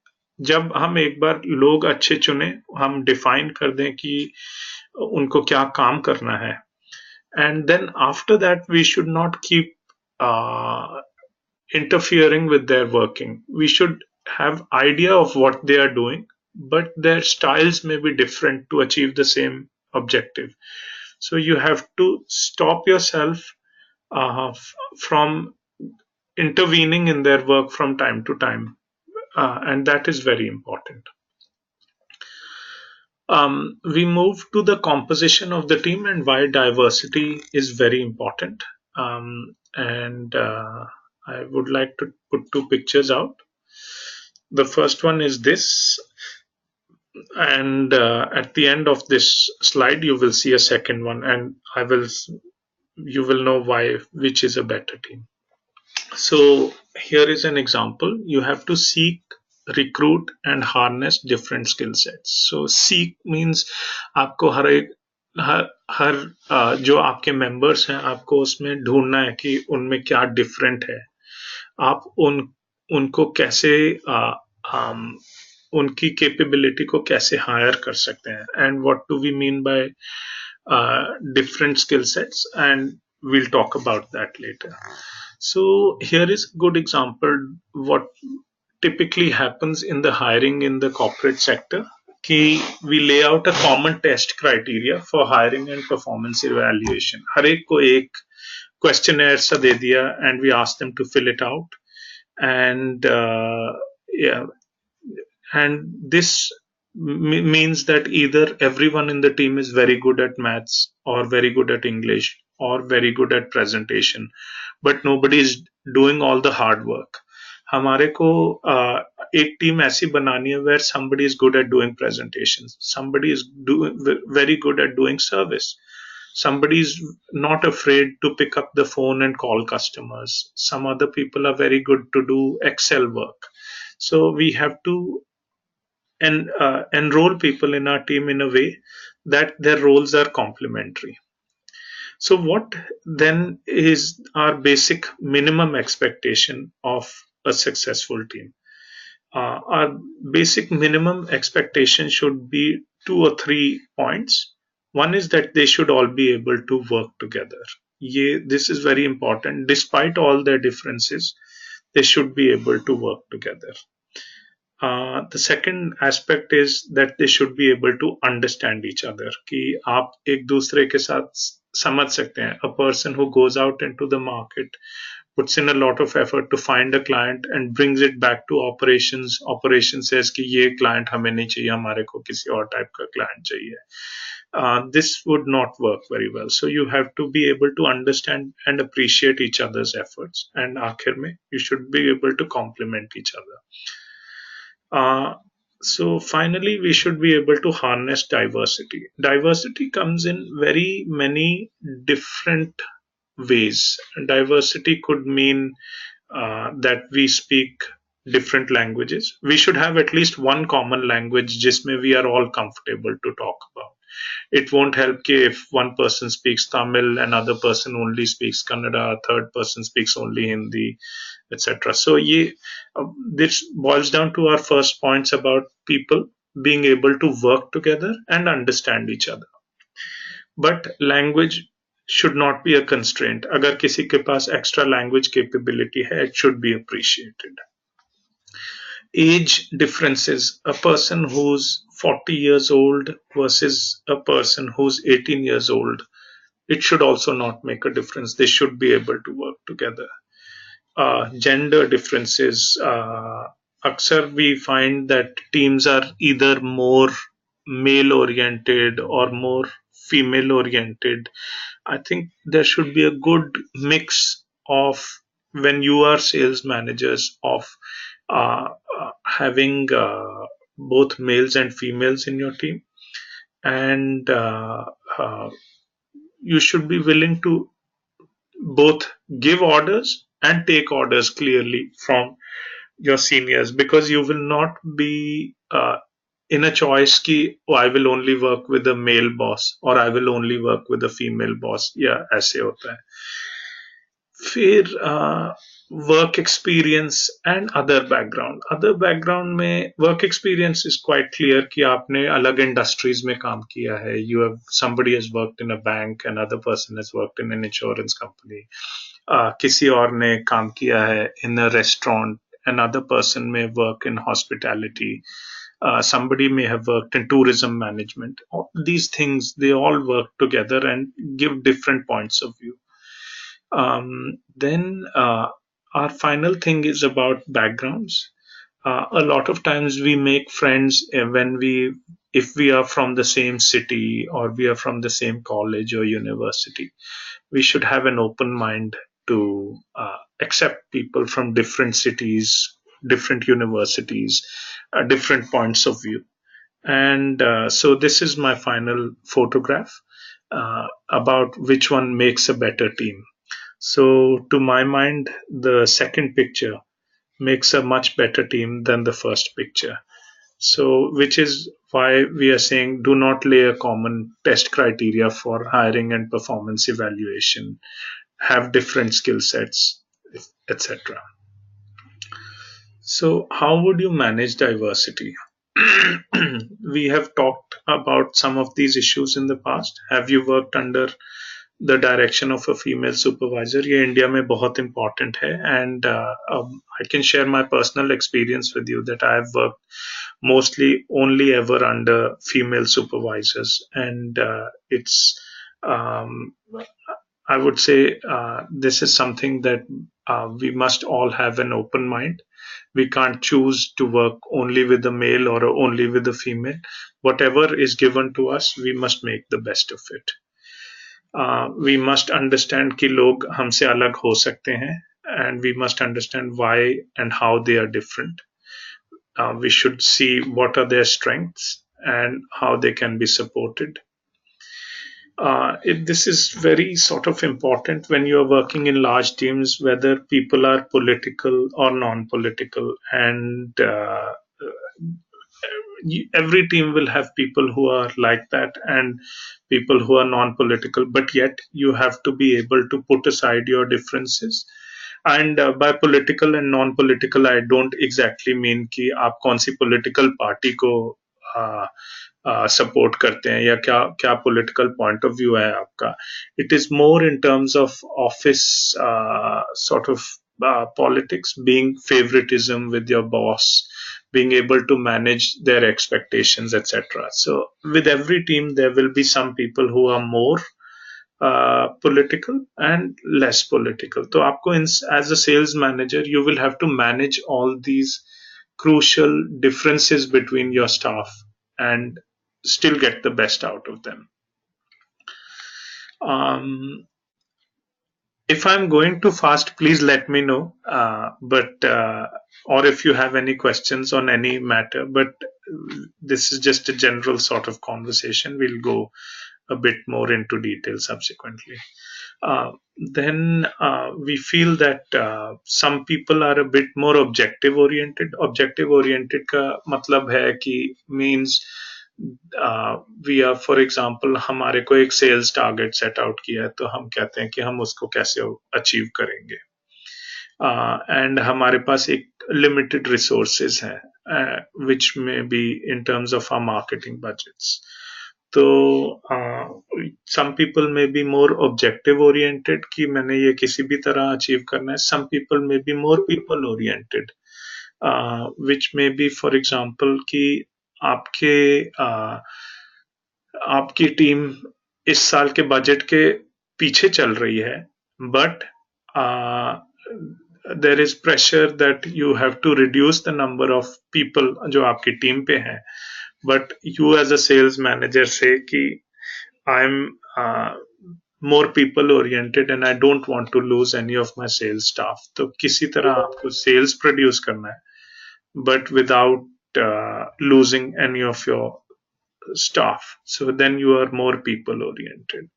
जब हम एक बार लोग अच्छे चुने, हम define कर दें कि उनको क्या काम करना है, and then after that we should not keep interfering with their working. We should have idea of what they are doing, but their styles may be different to achieve the same objective. So you have to stop yourself from intervening in their work from time to time, and that is very important. We move to the composition of the team and why diversity is very important. And I would like to put 2 pictures out. The first one is this. And at the end of this slide, you will see a second one, and you will know why, which is a better team. So here is an example. You have to seek, recruit and harness different skill sets. So seek means आपको हर जो आपके members हैं, आपको उसमें ढूंढना है कि उनमें क्या डिफरेंट है. आप उनको कैसे उनकी कैपेबिलिटी को कैसे हायर कर सकते हैं. And what do we mean by different skill sets, and we'll talk about that later. So here is a good example what typically happens in the hiring in the corporate sector. कि we lay out a common test criteria for hiring and performance evaluation. हर एक को एक questionnaire सा दे दिया and we ask them to fill it out. And yeah, and this means that either everyone in the team is very good at maths or very good at English or very good at presentation, but nobody is doing all the hard work. हमारे को एक team ऐसी बनानी है where somebody is good at doing presentations, somebody is very good at doing service, somebody is not afraid to pick up the phone and call customers, some other people are very good to do Excel work. So we have to enroll people in our team in a way that their roles are complementary. So what then is our basic minimum expectation of a successful team? Our basic minimum expectation should be 2 or 3 points. One is that they should all be able to work together. This is very important. Despite all their differences, they should be able to work together. The second aspect is that they should be able to understand each other. कि आप एक दूसरे के साथ समझ सकते हैं. A person who goes out into the market puts in a lot of effort to find a client and brings it back to operations. Operations says कि ये client हमें नहीं चाहिए, हमारे को किसी और type का client चाहिए. This would not work very well. So you have to be able to understand and appreciate each other's efforts. And आखिर में you should be able to complement each other. So finally, we should be able to harness diversity. Diversity comes in very many different ways. Diversity could mean that we speak different languages. We should have at least one common language जिसमें we are all comfortable to talk about. It won't help if one person speaks Tamil, another person only speaks Kannada, third person speaks only Hindi, etc. So this boils down to our first points about people being able to work together and understand each other. But language should not be a constraint. अगर किसी के पास extra language capability है, it should be appreciated. Age differences. A person who's 40 years old versus a person who's 18 years old, it should also not make a difference. They should be able to work together. Gender differences. Aksar we find that teams are either more male oriented or more female oriented. I think there should be a good mix of, when you are sales managers, of having both males and females in your team, and you should be willing to both give orders and take orders clearly from your seniors, because you will not be in a choice ki, oh, I will only work with a male boss or I will only work with a female boss. Yeah, ऐसे होता है. फिर work experience and other background में work experience is quite clear कि आपने अलग industries में काम किया है. Somebody has worked in a bank, another person has worked in an insurance company, किसी और ने काम किया है in a restaurant, another person may work in hospitality, somebody may have worked in tourism management. All these things, they all work together and give different points of view. Then our final thing is about backgrounds. A lot of times we make friends if we are from the same city or we are from the same college or university. We should have an open mind to accept people from different cities, different universities, different points of view. And so this is my final photograph about which one makes a better team. So to my mind, the second picture makes a much better team than the first picture. So, which is why we are saying do not lay a common test criteria for hiring and performance evaluation, have different skill sets, etc. So, how would you manage diversity? We have talked about some of these issues in the past. Have you worked under the direction of a female supervisor? ये India में बहुत important है, and I can share my personal experience with you that I have worked mostly only ever under female supervisors, and it's um, I would say this is something that we must all have an open mind. We can't choose to work only with a male or only with a female. Whatever is given to us, we must make the best of it. We must understand कि लोग हमसे अलग हो सकते हैं, and we must understand why and how they are different. We should see what are their strengths and how they can be supported. This is very sort of important when you are working in large teams, whether people are political or non-political, and every team will have people who are like that and people who are non-political, but yet you have to be able to put aside your differences. And by political and non-political, I don't exactly mean कि आप कौन सी political party को support करते हैं या क्या क्या political point of view है आपका. It is more in terms of office sort of politics, being favoritism with your boss, being able to manage their expectations, etc. So with every team there will be some people who are more political and less political. So आपको as a sales manager you will have to manage all these crucial differences between your staff and still get the best out of them. If I'm going too fast, please let me know. But or if you have any questions on any matter, but this is just a general sort of conversation. We'll go a bit more into detail subsequently. Then we feel that some people are a bit more objective oriented. Objective oriented का मतलब है कि means we are for example हमारे को एक sales target set out किया है तो हम कहते हैं कि हम उसको कैसे अचीव करेंगे, एंड हमारे पास एक लिमिटेड रिसोर्सेज हैं which may be in terms of our marketing budgets. तो some people may be more objective oriented कि मैंने ये किसी भी तरह अचीव करना है. Some people may be more people oriented which may be for example कि आपके आपकी टीम इस साल के बजट के पीछे चल रही है, but there is pressure that you have to reduce the number of people जो आपकी टीम पे हैं, but you as a sales manager से कि I am more people oriented and I don't want to lose any of my sales staff. तो किसी तरह आपको sales produce करना है, but without losing any of your staff. So then you are more people oriented.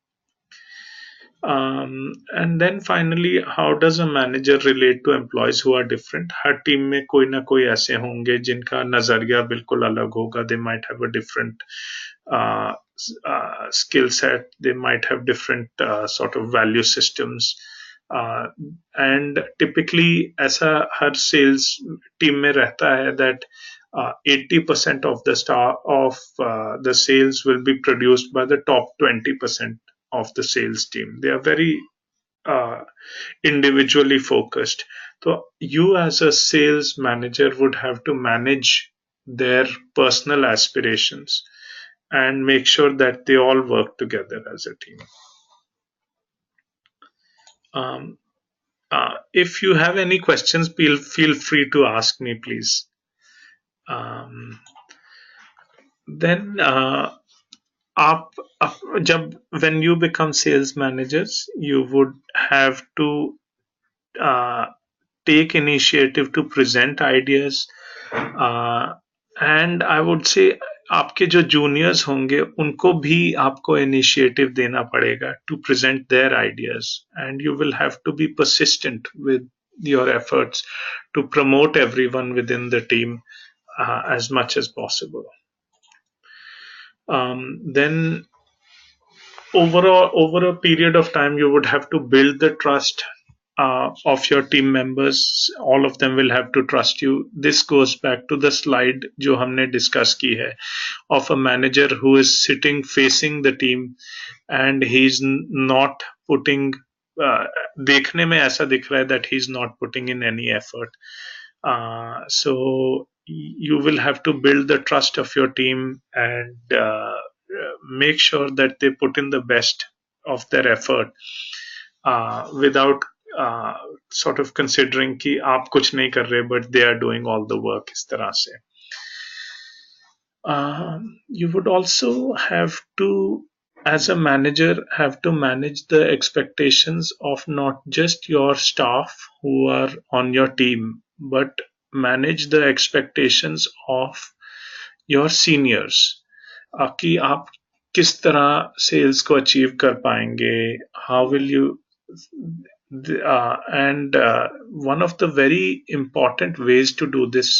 And then finally, how does a manager relate to employees who are different? Her team में कोई ना कोई ऐसे होंगे जिनका नजरिया बिल्कुल अलग होगा. They might have a different skill set. They might have different sort of value systems. And typically ऐसा हर sales team में रहता है that 80% of the sales will be produced by the top 20% of the sales team. They are very individually focused. So you as a sales manager would have to manage their personal aspirations and make sure that they all work together as a team. If you have any questions, feel free to ask me, please. Then when you become sales managers, you would have to take initiative to present ideas, and I would say आपके जो juniors होंगे उनको भी आपको initiative देना पड़ेगा to present their ideas, and you will have to be persistent with your efforts to promote everyone within the team as much as possible. Then overall, over a period of time, you would have to build the trust of your team members. All of them will have to trust you. This goes back to the slide जो हमने discuss की है, of a manager who is sitting facing the team and he's not putting देखने में ऐसा दिख रहा है that he's not putting in any effort. So you will have to build the trust of your team and make sure that they put in the best of their effort without sort of considering कि आप कुछ नहीं कर रहे but they are doing all the work इस तरह से. You would also have to, as a manager, have to manage the expectations of not just your staff who are on your team, but manage the expectations of your seniors. कि आप किस तरह sales को achieve कर पाएंगे, how will you and one of the very important ways to do this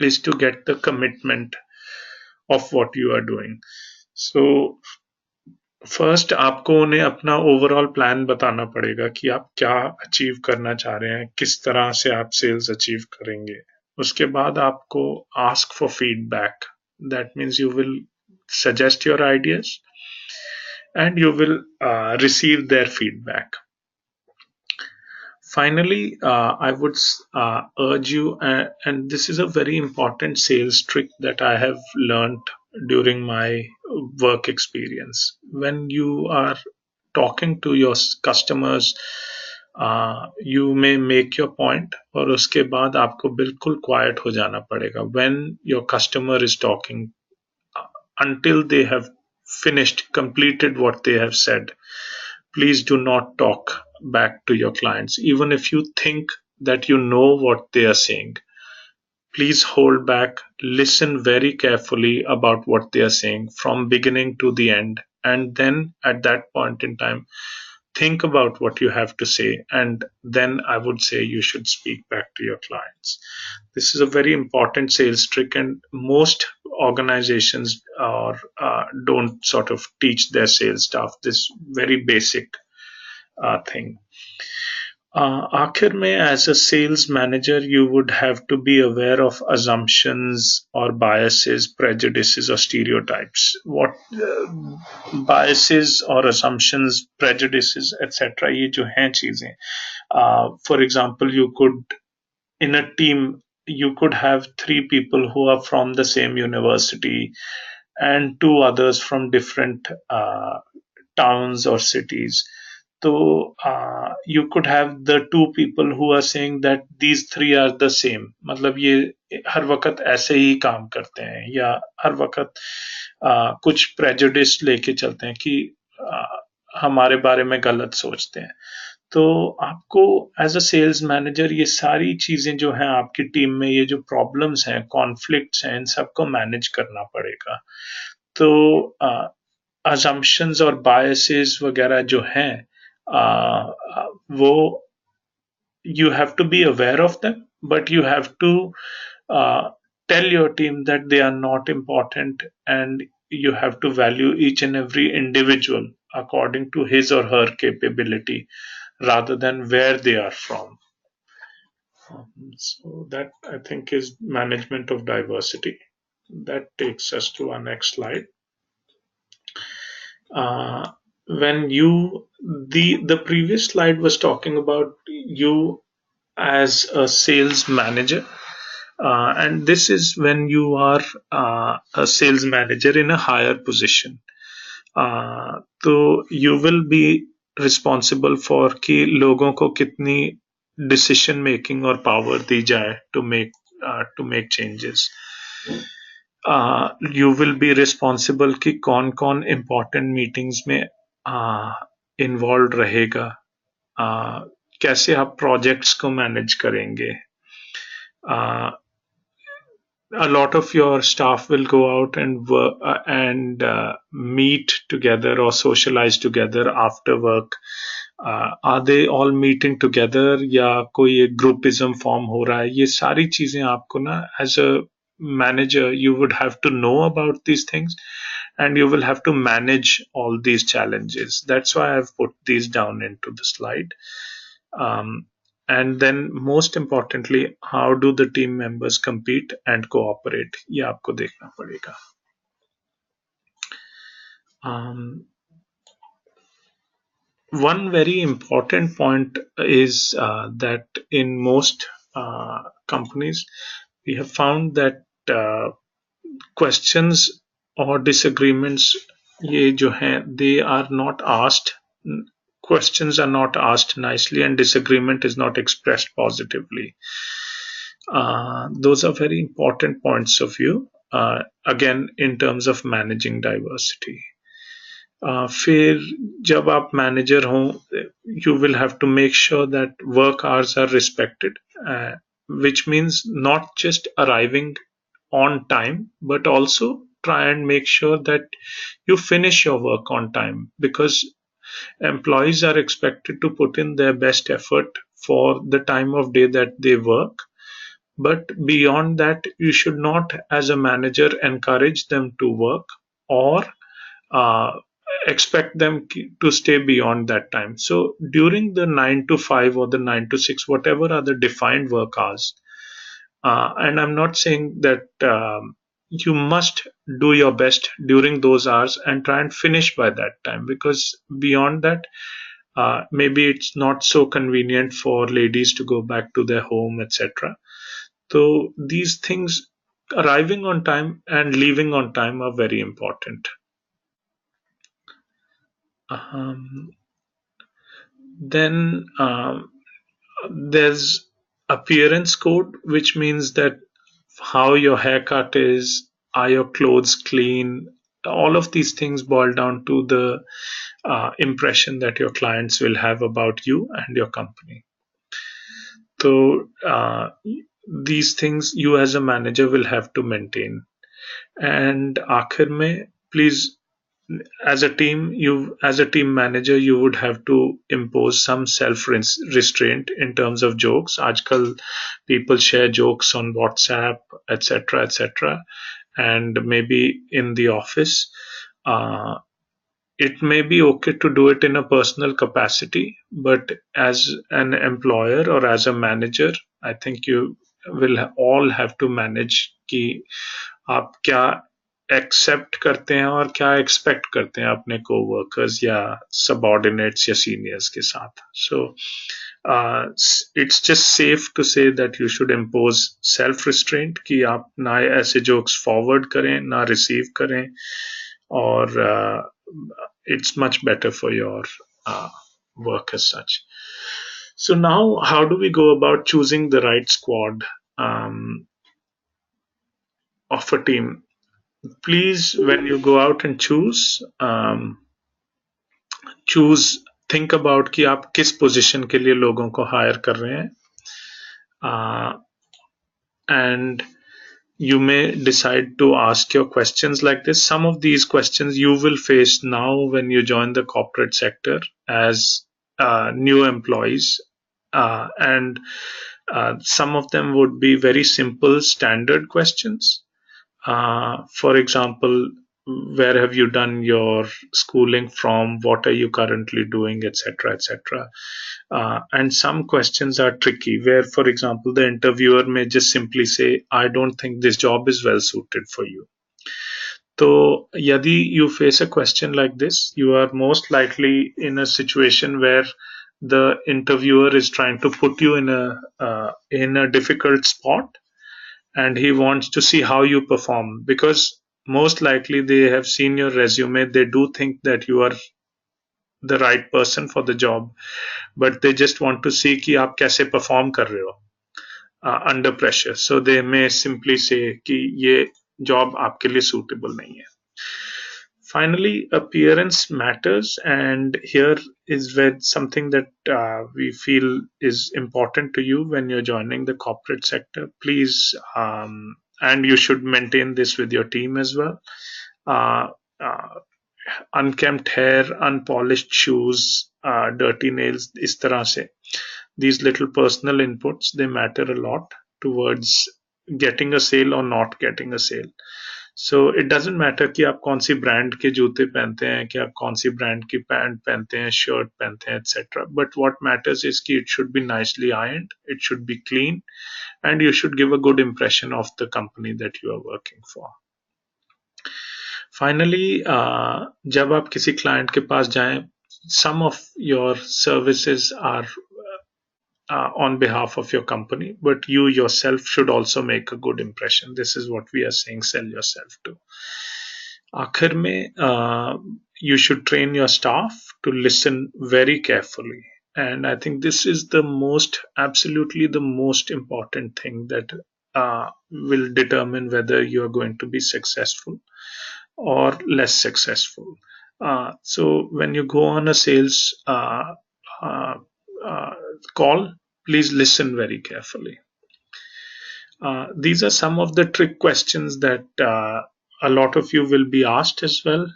is to get the commitment of what you are doing. So first आपको उन्हें अपना ओवरऑल प्लान बताना पड़ेगा कि आप क्या अचीव करना चाह रहे हैं, किस तरह से आप सेल्स अचीव करेंगे. उसके बाद आपको ask for feedback. That means you will suggest your ideas and you will receive their feedback. Finally, I would urge you, and this is a very important sales trick that I have learned during my work experience. When you are talking to your customers, you may make your point और उसके बाद आपको बिल्कुल quiet हो जाना पड़ेगा. When your customer is talking, until they have finished, completed what they have said, please do not talk back to your clients. Even if you think that you know what they are saying, please hold back, listen very carefully about what they are saying from beginning to the end, and then at that point in time, think about what you have to say, and then I would say you should speak back to your clients. This is a very important sales trick, and most organizations don't sort of teach their sales staff this very basic thing. आखिर में, as a sales manager, you would have to be aware of assumptions or biases, prejudices or stereotypes. What biases or assumptions, prejudices, etc. ये जो हैं चीजें, for example, you could, in a team, you could have 3 people who are from the same university and 2 others from different towns or cities. So you could have the 2 people who are saying that these 3 are the same. मतलब ये हर वक्त ऐसे ही काम करते हैं, या हर वक्त कुछ prejudice लेके चलते हैं कि हमारे बारे में गलत सोचते हैं. तो आपको एज अ सेल्स मैनेजर ये सारी चीजें जो हैं आपकी टीम में, ये जो प्रॉब्लम्स हैं, कॉन्फ्लिक्ट्स हैं, इन सबको मैनेज करना पड़ेगा. तो assumptions और biases वगैरह जो हैं, वो you have to be aware of them, but you have to tell your team that they are not important, and you have to value each and every individual according to his or her capability rather than where they are from. So that, I think, is management of diversity. That takes us to our next slide. When you, the previous slide was talking about you as a sales manager, and this is when you are a sales manager in a higher position. So you will be responsible for कि लोगों को कितनी decision making और power दी जाए to make changes. You will be responsible कि कौन-कौन important meetings में involved रहेगा, कैसे आप projects को manage करेंगे, a lot of your staff will go out and work and meet together or socialize together after work. Are they all meeting together या कोई एक ग्रुपिज्म फॉर्म हो रहा है? ये सारी चीजें आपको ना as a manager you would have to know about these things, and you will have to manage all these challenges. That's why I've put these down into the slide. And then most importantly, how do the team members compete and cooperate? ये आपको देखना पड़ेगा. One very important point is that in most companies, we have found that questions or disagreements, ये जो हैं, they are not asked. Questions are not asked nicely, and disagreement is not expressed positively. Those are very important points of view. Again, in terms of managing diversity. फिर जब आप manager हो, you will have to make sure that work hours are respected, which means not just arriving on time, but also try and make sure that you finish your work on time, because employees are expected to put in their best effort for the time of day that they work. But beyond that, you should not, as a manager, encourage them to work or uh, expect them to stay beyond that time. So during the 9 to 5 or the 9 to 6, whatever are the defined work hours, and I'm not saying that you must do your best during those hours and try and finish by that time, because beyond that, maybe it's not so convenient for ladies to go back to their home, etc. So these things, arriving on time and leaving on time, are very important. Then there's appearance code, which means that how your haircut is, are your clothes clean, all of these things boil down to the impression that your clients will have about you and your company. So these things you as a manager will have to maintain. And आखिर में, please, as a team manager, you would have to impose some self restraint in terms of jokes. Aajkal people share jokes on WhatsApp, etc., and maybe in the office. It may be okay to do it in a personal capacity, but as an employer or as a manager, I think you will all have to manage कि आप क्या accept करते हैं और क्या expect करते हैं अपने कोवर्कर्स या सबऑर्डिनेट्स या सीनियर्स के साथ. So it's just safe to say that you should impose self restraint कि आप ना ऐसे जोक्स फॉरवर्ड करें ना रिसीव करें, और it's much better for your work as such. So now, how do we go about choosing the right squad of a team? Please, when you go out and think about कि आप किस position के लिए लोगों को hire कर रहे हैं, and you may decide to ask your questions like this. Some of these questions you will face now when you join the corporate sector as new employees, and some of them would be very simple standard questions. For example, where have you done your schooling from, what are you currently doing, etc. And some questions are tricky, where, for example, the interviewer may just simply say, I don't think this job is well suited for you. So yadi you face a question like this, you are most likely in a situation where the interviewer is trying to put you in a difficult spot, and he wants to see how you perform, because most likely they have seen your resume, they do think that you are the right person for the job, but they just want to see कि आप कैसे perform कर रहे हो under pressure. So they may simply say कि ये job आपके लिए suitable नहीं है. Finally, appearance matters, and here is where something that we feel is important to you when you're joining the corporate sector. Please and you should maintain this with your team as well. uh, uh, Unkempt hair, unpolished shoes, dirty nails, is tarah se. These little personal inputs, they matter a lot towards getting a sale or not getting a sale. So it doesn't matter कि आप कौन सी brand के जूते पहनते हैं, कि आप कौन सी ब्रांड की पैंट पहनते हैं, शर्ट पहनते हैं, etc. But what matters is कि it should be nicely ironed, it should be clean, and you should give a good impression of the company that you are working for. Finally, जब आप किसी client के पास जाएं, some of your services are on behalf of your company, but you yourself should also make a good impression. This is what we are saying, sell yourself to. आखिर में, you should train your staff to listen very carefully. And I think this is absolutely the most important thing that will determine whether you are going to be successful or less successful. So when you go on a sales call, please listen very carefully. These are some of the trick questions that a lot of you will be asked as well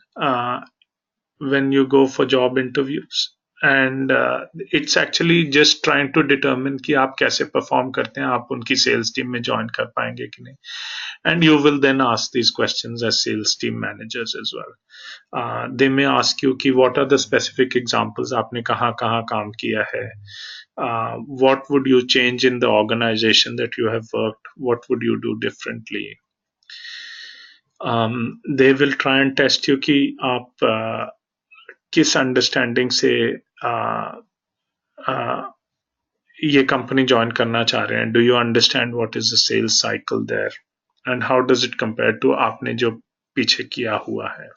when you go for job interviews. And it's actually just trying to determine कि आप कैसे perform करते हैं, आप उनकी sales team में join कर पाएंगे कि नहीं. And you will then ask these questions as sales team managers as well. They may ask you कि what are the specific examples, आपने कहाँ कहाँ काम किया है, what would you change in the organization that you have worked, what would you do differently. They will try and test you कि आप किस अंडरस्टैंडिंग से ये कंपनी ज्वाइन करना चाह रहे हैं. Do you understand what is the sales cycle there and how does it compare to आपने जो पीछे किया हुआ है.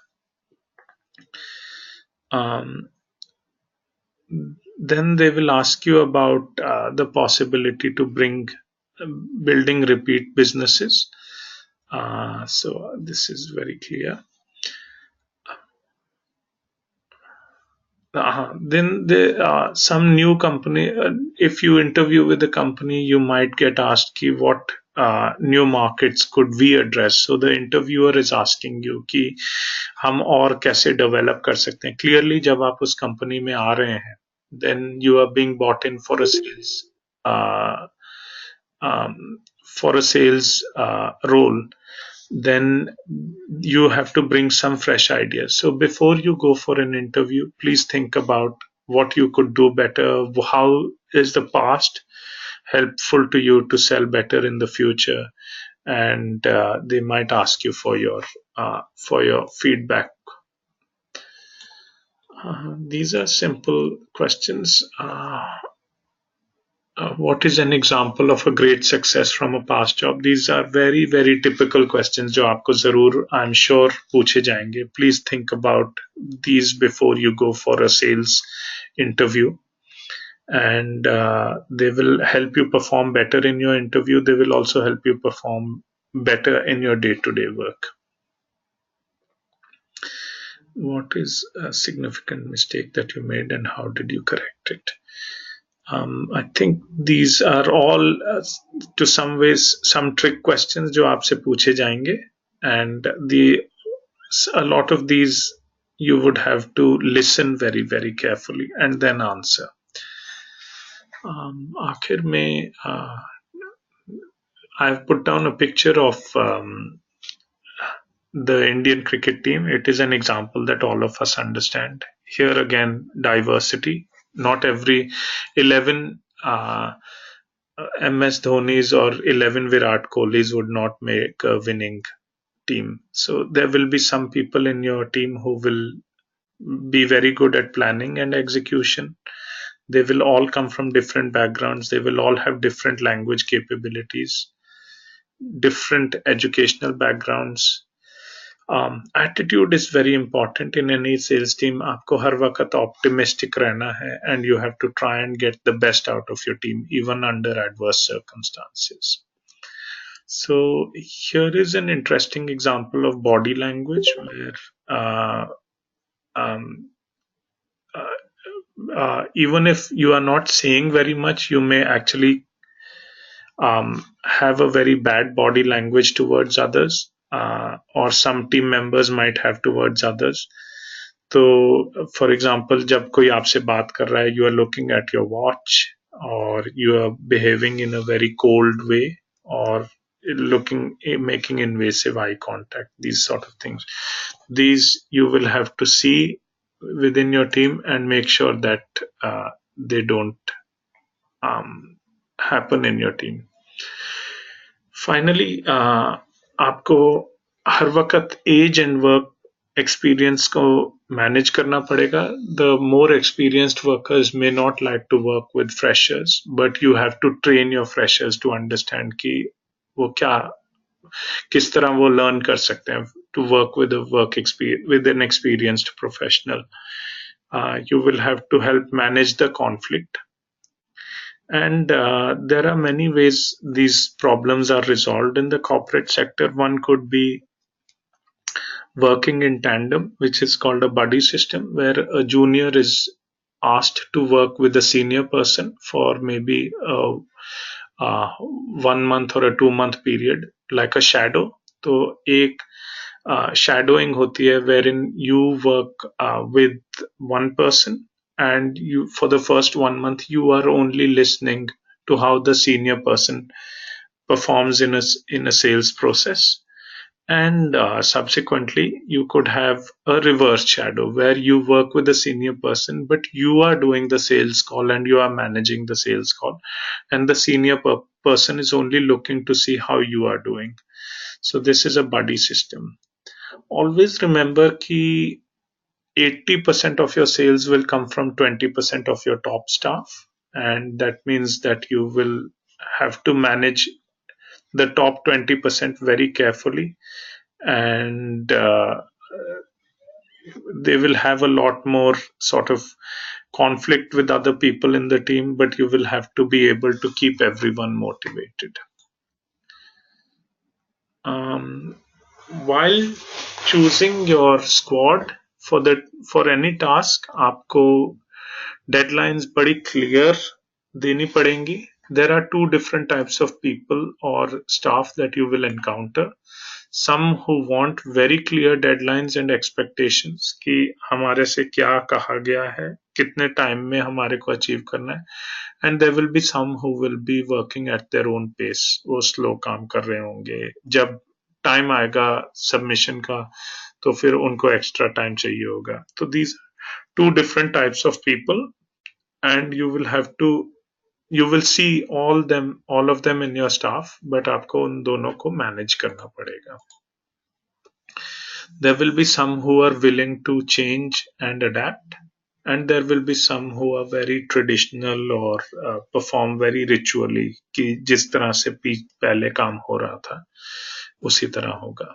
Then they will ask you about the possibility to building repeat businesses. So this is very clear. Then some new company, if you interview with the company, you might get asked what new markets could we address. So the interviewer is asking you कि हम और कैसे develop कर सकते हैं. Clearly जब आप उस company में आ रहे हैं, then you are being brought in for a sales role. Then you have to bring some fresh ideas. So before you go for an interview, please think about what you could do better. How is the past helpful to you to sell better in the future? And they might ask you for your feedback. These are simple questions. What is an example of a great success from a past job? These are very, very typical questions जो आपको जरूर, I'm sure, पूछे जाएंगे. Please think about these before you go for a sales interview. And they will help you perform better in your interview. They will also help you perform better in your day-to-day work. What is a significant mistake that you made and how did you correct it? I think these are all to some ways some trick questions जो आपसे पूछे जाएंगे, and a lot of these you would have to listen very, very carefully and then answer. आखिर में I've put down a picture of the Indian cricket team. It is an example that all of us understand. Here again, diversity. Not every 11 MS Dhonis or 11 Virat Kohlis would not make a winning team. So there will be some people in your team who will be very good at planning and execution. They will all come from different backgrounds. They will all have different language capabilities, different educational backgrounds. Attitude is very important in any sales team. आपको हर वक्त optimistic रहना है, and you have to try and get the best out of your team even under adverse circumstances. So here is an interesting example of body language where even if you are not saying very much, you may actually have a very bad body language towards others, or some team members might have towards others. तो for example जब कोई आपसे बात कर रहा है, you are looking at your watch, और you are behaving in a very cold way, और looking making invasive eye contact, these sort of things, these you will have to see within your team and make sure that they don't um, happen in your team. Finally, आपको हर वक्त age and work experience को manage करना पड़ेगा. The more experienced workers may not like to work with freshers, but you have to train your freshers to understand कि वो क्या, किस तरह वो लर्न कर सकते हैं to work with with an experienced professional. You will have to help manage the conflict, and there are many ways these problems are resolved in the corporate sector. One could be working in tandem, which is called a buddy system, where a junior is asked to work with a senior person for maybe a 1 month or a 2 month period, like a shadow. तो एक shadowing होती है wherein you work with one person, and you, for the first 1 month, you are only listening to how the senior person performs in a sales process. And subsequently, you could have a reverse shadow where you work with the senior person, but you are doing the sales call and you are managing the sales call, and the senior person is only looking to see how you are doing. So this is a buddy system. Always remember ki 80% of your sales will come from 20% of your top staff, and that means that you will have to manage the top 20% very carefully, and they will have a lot more sort of conflict with other people in the team, but you will have to be able to keep everyone motivated. While choosing your squad for any task, आपको deadlines बड़ी clear देनी पड़ेंगी. There are two different types of people or staff that you will encounter. Some who want very clear deadlines and expectations कि हमारे से क्या कहा गया है, कितने टाइम में हमारे को अचीव करना है. And there will be some who will be working at their own pace. वो slow काम कर रहे होंगे. जब टाइम आएगा सबमिशन का तो फिर उनको एक्स्ट्रा टाइम चाहिए होगा. तो these two different types of people, and you will see all of them in your staff, but आपको उन दोनों को मैनेज करना पड़ेगा. There will be some who are willing to change and adapt, and there will be some who are very traditional or perform very ritually कि जिस तरह से पहले काम हो रहा था उसी तरह होगा.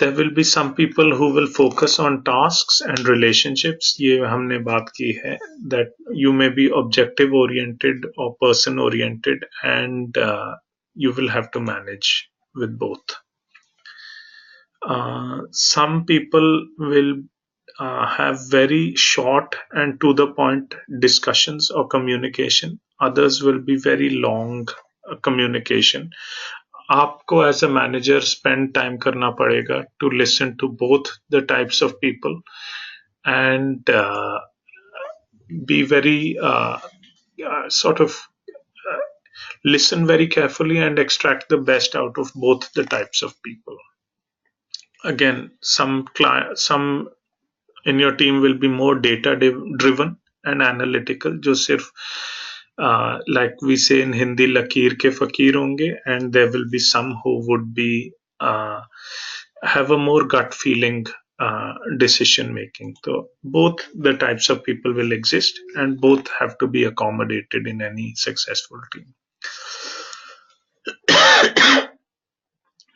There will be some people who will focus on tasks and relationships. ये हमने बात की है that you may be objective oriented or person oriented, and you will have to manage with both. Some people will have very short and to the point discussions or communication. Others will be very long communication. आपको as a manager spend time करना पड़ेगा to listen to both the types of people, and be very sort of listen very carefully and extract the best out of both the types of people. Again, some in your team will be more data driven and analytical, जो सिर्फ like we say in Hindi, लकीर के फकीर होंगे, and there will be some who would be have a more gut feeling decision making. So both the types of people will exist, and both have to be accommodated in any successful team.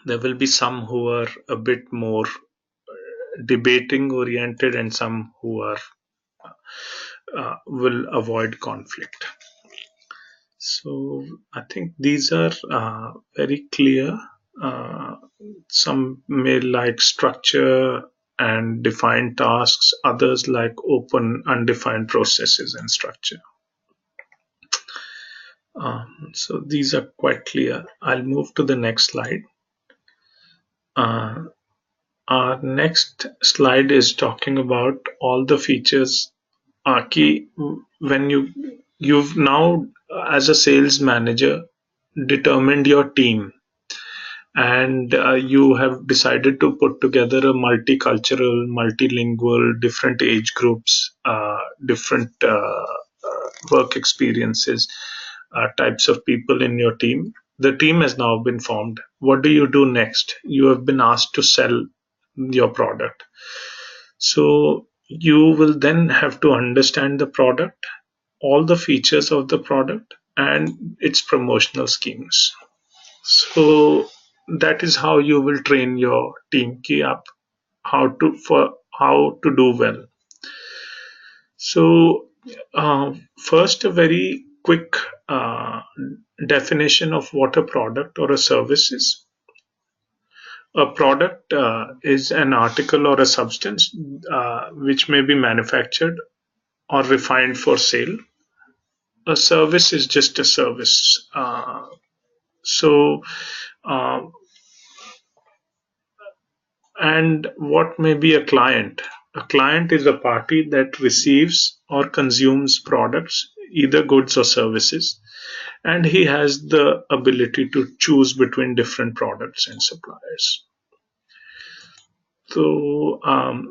There will be some who are a bit more debating oriented, and some who are will avoid conflict. So I think these are very clear. Some may like structure and defined tasks, others like open undefined processes and structure. So these are quite clear. I'll move to the next slide. Our next slide is talking about all the features. Ki when you've now, as a sales manager, determined your team, and you have decided to put together a multicultural, multilingual, different age groups, different work experiences, types of people in your team. The team has now been formed. What do you do next? You have been asked to sell your product. So you will then have to understand the product, all the features of the product, and its promotional schemes. So that is how you will train your team ki aap how to do well. So first, a very quick uh, definition of what a product or a service is. A product is an article or a substance which may be manufactured or refined for sale. A service is just a service. So, uh, and what may be a client? A client is a party that receives or consumes products, either goods or services, and he has the ability to choose between different products and suppliers. So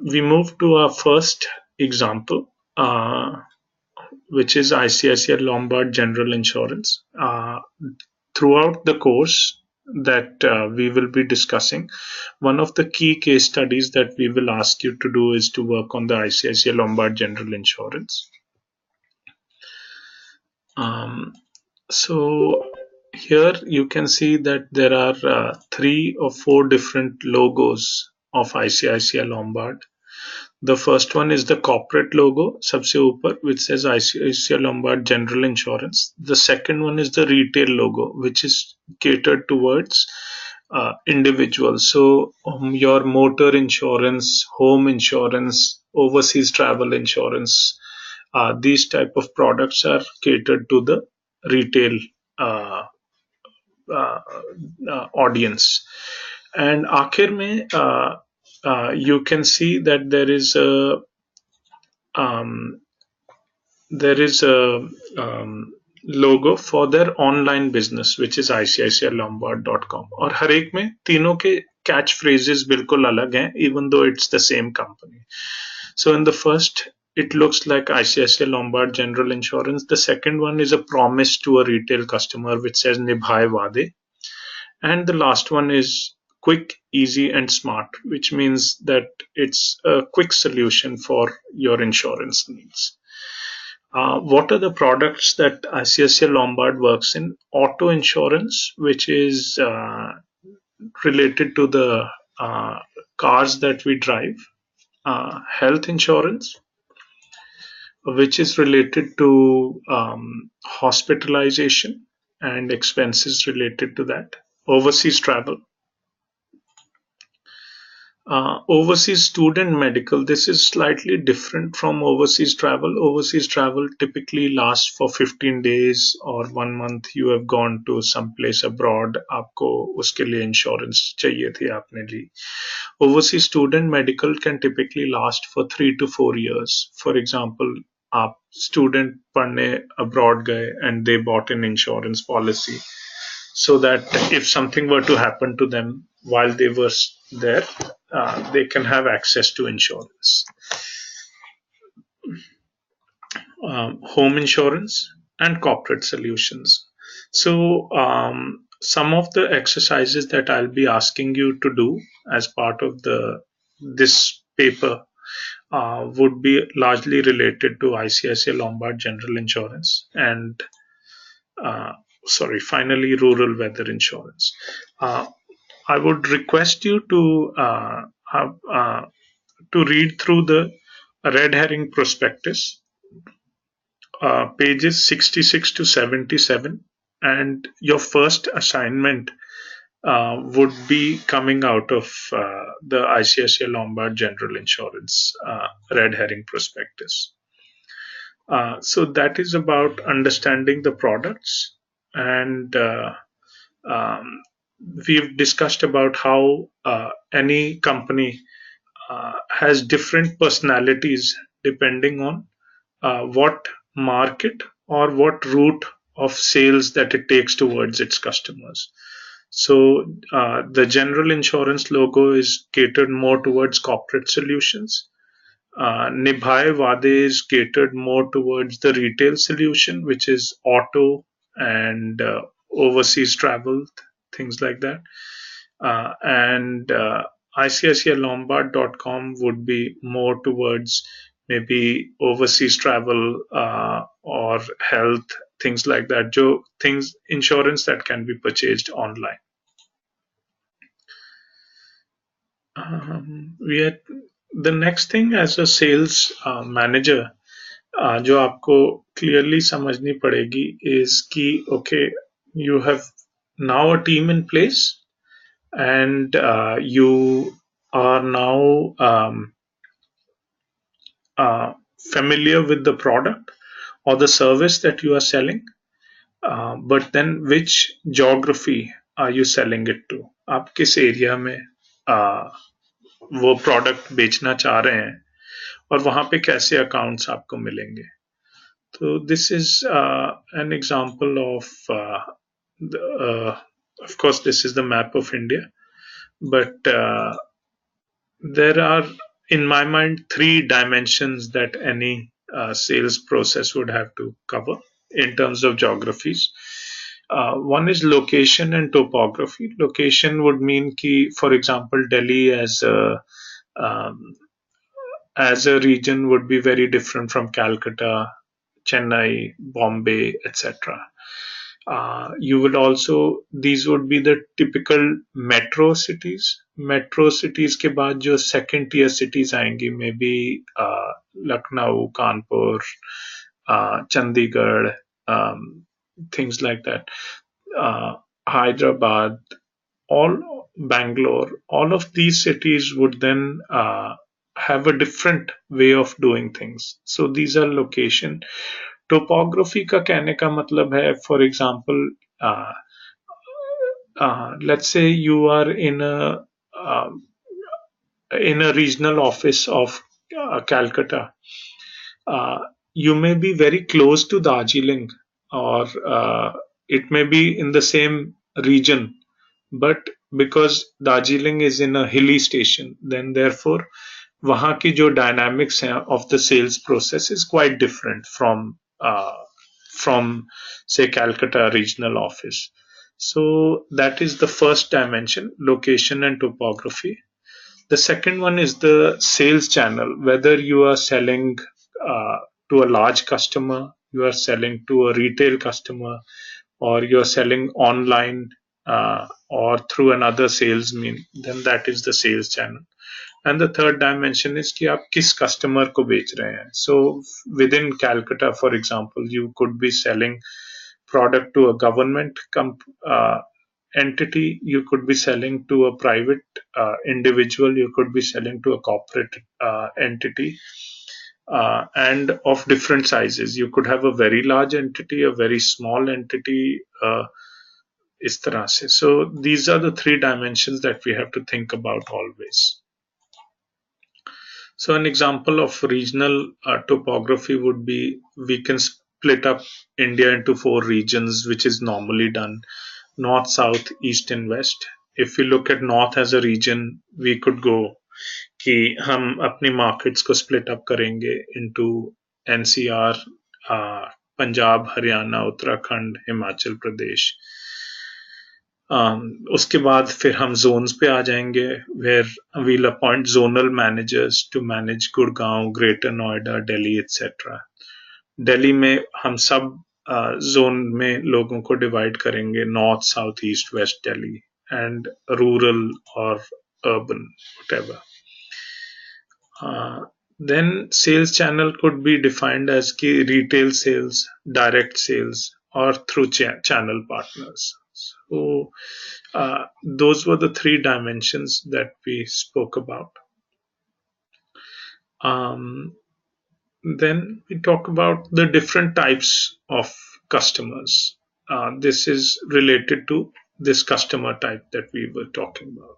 we move to our first example, which is ICICI Lombard General Insurance. Throughout the course that we will be discussing, one of the key case studies that we will ask you to do is to work on the ICICI Lombard General Insurance. So here you can see that there are 3 or 4 different logos of ICICI Lombard. The first one is the corporate logo, सबसे ऊपर, which says ICICI Lombard General Insurance. The second one is the retail logo, which is catered towards individuals. So your motor insurance, home insurance, overseas travel insurance, these type of products are catered to the retail uh, uh, audience. And आखिर में you can see that um, there is a logo for their online business, which is ICICILombard.com. और हर एक में तीनों के catch phrases बिल्कुल अलग हैं, even though it's the same company. So in the first, it looks like ICICI Lombard General Insurance. The second one is a promise to a retail customer, which says Nibhaye Wade. And the last one is quick, easy, and smart, which means that it's a quick solution for your insurance needs. What are the products that ICICI Lombard works in? Auto insurance, which is related to the cars that we drive. Health insurance, which is related to hospitalization and expenses related to that. Overseas travel. Overseas student medical, this is slightly different from overseas travel. Overseas travel typically lasts for 15 days or 1 month. You have gone to some place abroad, आपको उसके लिए insurance चाहिए थी, आपने ली. Overseas student medical can typically last for 3 to 4 years. For example, आप student पढ़ने abroad गए and they bought an insurance policy so that if something were to happen to them while they were there, they can have access to insurance. Home insurance and corporate solutions. So some of the exercises that I'll be asking you to do as part of this paper would be largely related to ICICI Lombard General Insurance and finally rural weather insurance. I would request you to read through the red herring prospectus, pages 66 to 77, and your first assignment would be coming out of the ICICI Lombard General Insurance red herring prospectus. So that is about understanding the products, and um, we've discussed about how any company has different personalities depending on what market or what route of sales that it takes towards its customers. So the general insurance logo is catered more towards corporate solutions. Nibhaye Wade is catered more towards the retail solution, which is auto and overseas travel, things like that. And ICICILombard.com would be more towards maybe overseas travel or health, things like that. Things insurance that can be purchased online. We had the next thing as a sales manager जो आपको clearly समझनी पड़ेगी is कि okay, you have now a team in place and you are now uh, familiar with the product or the service that you are selling, but then which geography are you selling it to? आप किस area में वो product बेचना चाह रहे हैं और वहां पे कैसे अकाउंट्स आपको मिलेंगे. तो this is an example of of course this is the map of India, but there are in my mind three dimensions that any sales process would have to cover in terms of geographies. One is location and topography. Location would mean ki, for example, Delhi um, as a region would be very different from Calcutta, Chennai, Bombay, etc. You will also, these would be the typical metro cities. Metro cities के बाद जो second tier cities आएंगी, maybe Lucknow, Kanpur, Chandigarh, things like that. Hyderabad, all Bangalore, all of these cities would then have a different way of doing things. So these are location. Topography का कहने का मतलब है, for example, let's say you are uh, in a regional office of Calcutta. You may be very close to Darjeeling, or it may be in the same region, but because Darjeeling is in a hilly station, then therefore वहाँ की जो dynamics हैं of the sales process is quite different from say Calcutta regional office. So that is the first dimension, location and topography. The second one is the sales channel, whether you are selling to a large customer, you are selling to a retail customer, or you're selling online or through another sales mean, then that is the sales channel. And the third dimension is कि आप किस customer को बेच रहे हैं. So within Calcutta, for example, you could be selling product to a government entity, you could be selling to a private individual, you could be selling to a corporate entity, and of different sizes. You could have a very large entity, a very small entity, इस तरह से. So these are the three dimensions that we have to think about always. So an example of regional topography would be, we can split up India into 4 regions, which is normally done: north, south, east and west. If we look at north as a region, we could go कि हम अपनी markets को split up करेंगे into NCR, Punjab, Haryana, Uttarakhand, Himachal Pradesh. उसके बाद फिर हम zones पे आ जाएंगे, where we'll appoint zonal managers to manage Gurgaon, Greater Noida, Delhi, etc. Delhi में हम सब जोन में लोगों को डिवाइड करेंगे, north, south, east, west Delhi, and rural और urban, whatever. Then sales channel could be defined as retail sales, direct sales, or through channel partners. So those were the 3 dimensions that we spoke about. Then we talk about the different types of customers. this is related to this customer type that we were talking about.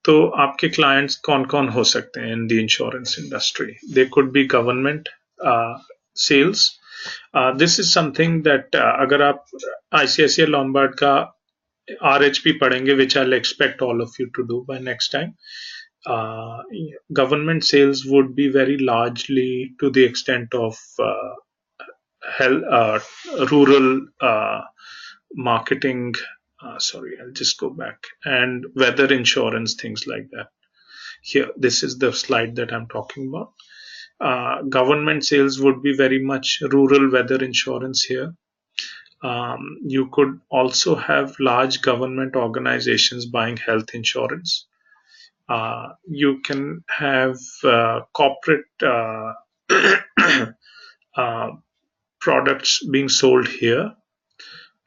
तो आपके clients कौन कौन हो सकते हैं in the insurance industry? They could be government sales. This is something that अगर आप ICICI Lombard का RHP पढ़ेंगे, which I'll expect all of you to do by next time. Government sales would be very largely to the extent of rural marketing. Sorry, I'll just go back. And weather insurance, things like that. Here, this is the slide that I'm talking about. Government sales would be very much rural weather insurance here. You could also have large government organizations buying health insurance. You can have corporate products being sold here,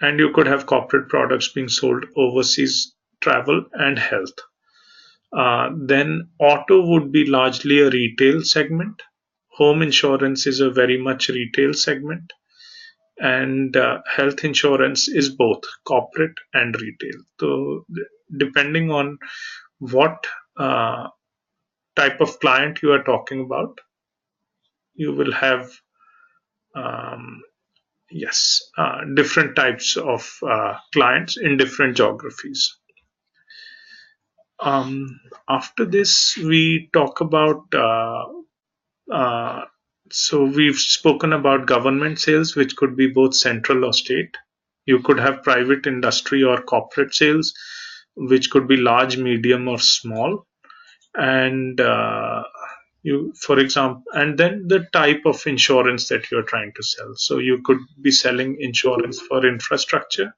and you could have corporate products being sold overseas, travel and health. Then auto would be largely a retail segment. Home insurance is a very much retail segment, and health insurance is both corporate and retail. So depending on what type of client you are talking about, you will have different types of clients in different geographies. After this, we talk about so we've spoken about government sales, which could be both central or state. You could have private industry or corporate sales, which could be large, medium, or small. And for example, and then the type of insurance that you're trying to sell. So you could be selling insurance for infrastructure,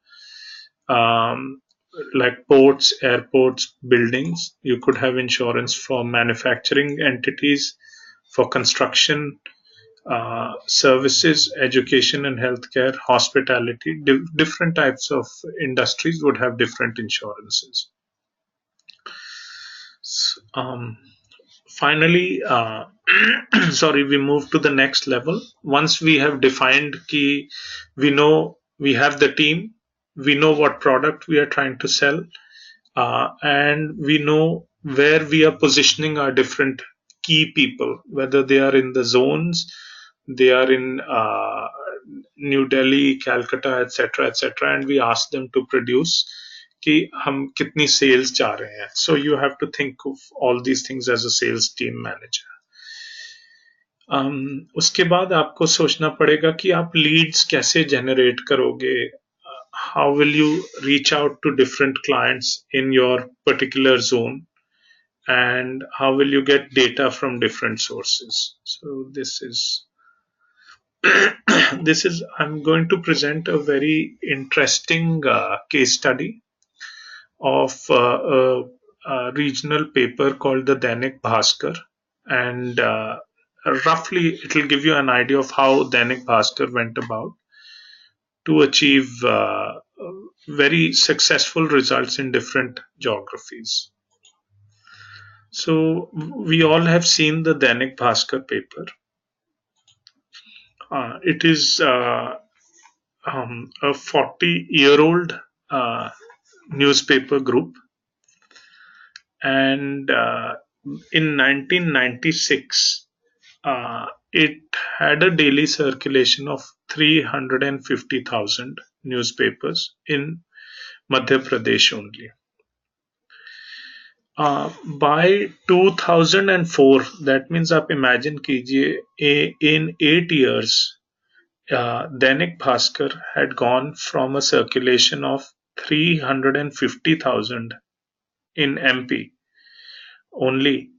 like ports, airports, buildings. You could have insurance for manufacturing entities, for construction, services, education and healthcare, hospitality. Different types of industries would have different insurances. Finally, sorry, we move to the next level. Once we have defined key, we know we have the team, we know what product we are trying to sell, and we know where we are positioning our different key people, whether they are in the zones, they are in New Delhi, Calcutta, etc., and we ask them to produce कि हम कितनी sales चाह रहे हैं. So you have to think of all these things as a sales team manager. उसके बाद आपको सोचना पड़ेगा कि आप leads कैसे generate करोगे. How will you reach out to different clients in your particular zone, and how will you get data from different sources. So this is I'm going to present a very interesting case study of a regional paper called the Dainik Bhaskar, and roughly it will give you an idea of how Dainik Bhaskar went about to achieve very successful results in different geographies. So we all have seen the Dainik Bhaskar paper. It is a 40-year-old newspaper group, and in 1996 it had a daily circulation of 350,000 newspapers in Madhya Pradesh only. By 2004, that means आप imagine कीजिए, in 8 years, Dainik Bhaskar had gone from a circulation of 350,000 in MP only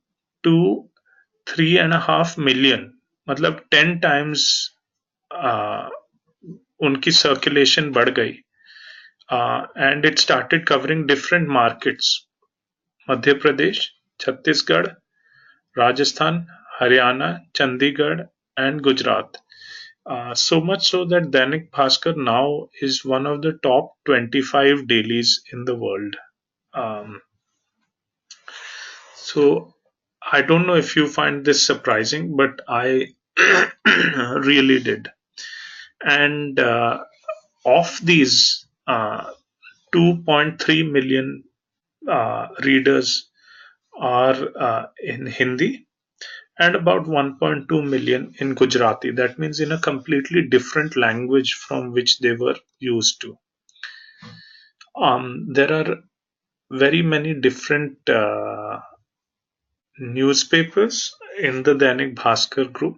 to 3.5 million. मतलब 10 times उनकी circulation बढ़ गई, and it started covering different markets: Madhya Pradesh, Chhattisgarh, Rajasthan, Haryana, Chandigarh, and Gujarat. So much so that Dainik Bhaskar now is one of the top 25 dailies in the world. So I don't know if you find this surprising, but I really did. And Of these, 2.3 million readers are in Hindi, and about 1.2 million in Gujarati. That means in a completely different language from which they were used to. There are very many different newspapers in the Dainik Bhaskar group.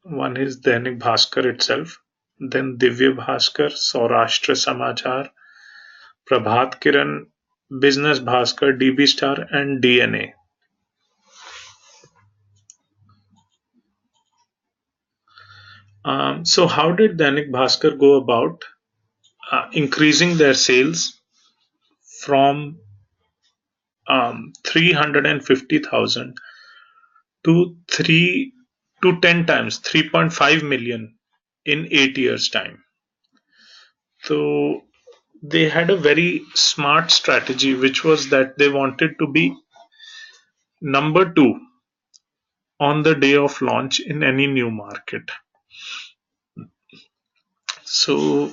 One is Dainik Bhaskar itself, then Divya Bhaskar, Saurashtra Samachar, Prabhat Kiran, Business Bhaskar, DB Star, and DNA. So how did Dainik Bhaskar go about increasing their sales from 350,000 to 10 times, 3.5 million in 8 years' time? So they had a very smart strategy, which was that they wanted to be number two on the day of launch in any new market. So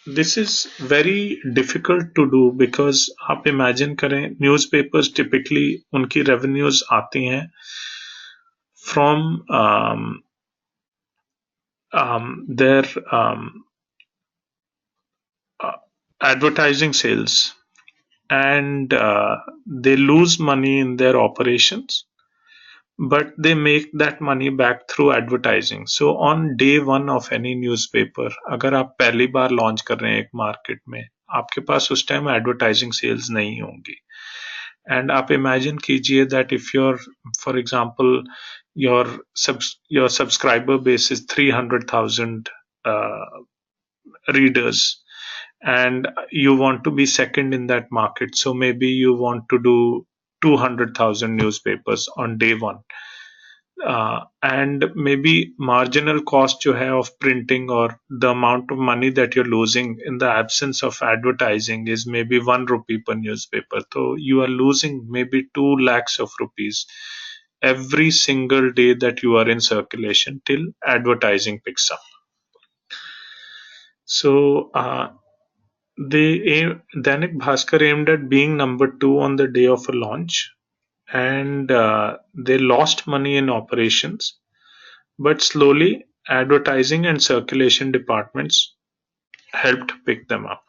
this is very difficult to do because आप imagine करें, newspapers typically उनकी revenues आती हैं from their advertising sales, and they lose money in their operations, but they make that money back through advertising. So on day one of any newspaper, अगर आप पहली बार launch कर रहे हैं एक मार्केट में, आपके पास उस टाइम एडवर्टाइजिंग सेल्स नहीं होंगी. And आप imagine कीजिए that if your, for example, your subscriber base is 300,000 readers, and you want to be second in that market, so maybe you want to do 200,000 newspapers on day one, and maybe marginal cost जो है of printing or the amount of money that you're losing in the absence of advertising is maybe 1 rupee per newspaper. So you are losing maybe 2 lakhs of rupees every single day that you are in circulation till advertising picks up. So Dainik Bhaskar aimed at being number two on the day of a launch, and they lost money in operations, but slowly advertising and circulation departments helped pick them up.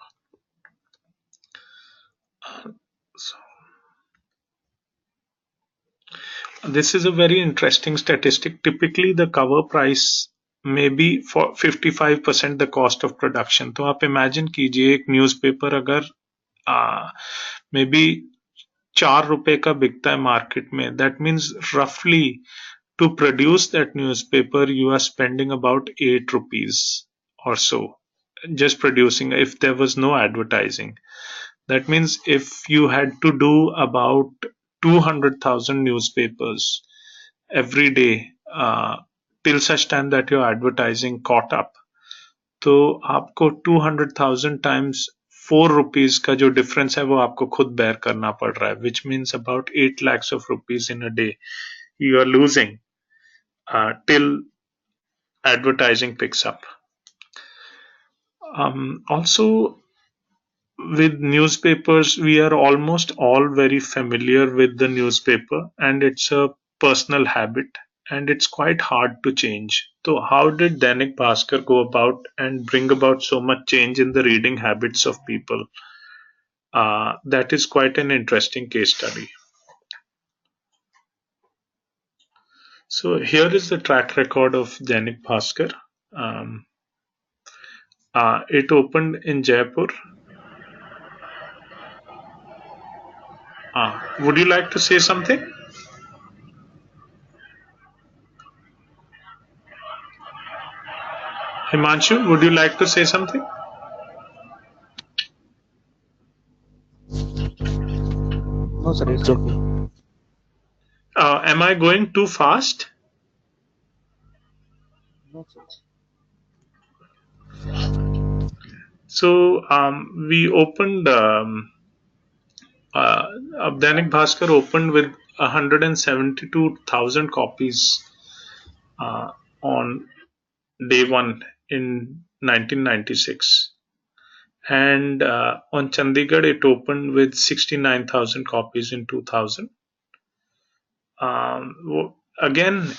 So, this is a very interesting statistic. Typically the cover price may be for 55% the cost of production. तो आप imagine कीजिए एक newspaper अगर maybe 4 रुपए का बिकता है market में, that means roughly to produce that newspaper you are spending about 8 rupees or so just producing, if there was no advertising. That means if you had to do about 200,000 newspapers every day till such time that your advertising caught up, तो आपको 200,000 times 4 rupees का जो difference है वो आपको खुद bear करना पड़ रहा है, which means about 8 lakhs of rupees in a day you are losing till advertising picks up. Also, with newspapers, we are almost all very familiar with the newspaper, and it's a personal habit, and it's quite hard to change. So how did Dainik Bhaskar go about and bring about so much change in the reading habits of people? That is quite an interesting case study. So here is the track record of Dainik Bhaskar. It opened in Jaipur. Would you like to say something? Himanshu, would you like to say something? No, sir, it's okay. Am I going too fast? No, sir. So we opened. Dainik Bhaskar opened with 172,000 copies on day one in 1996. And on Chandigarh, it opened with 69,000 copies in 2000. Again,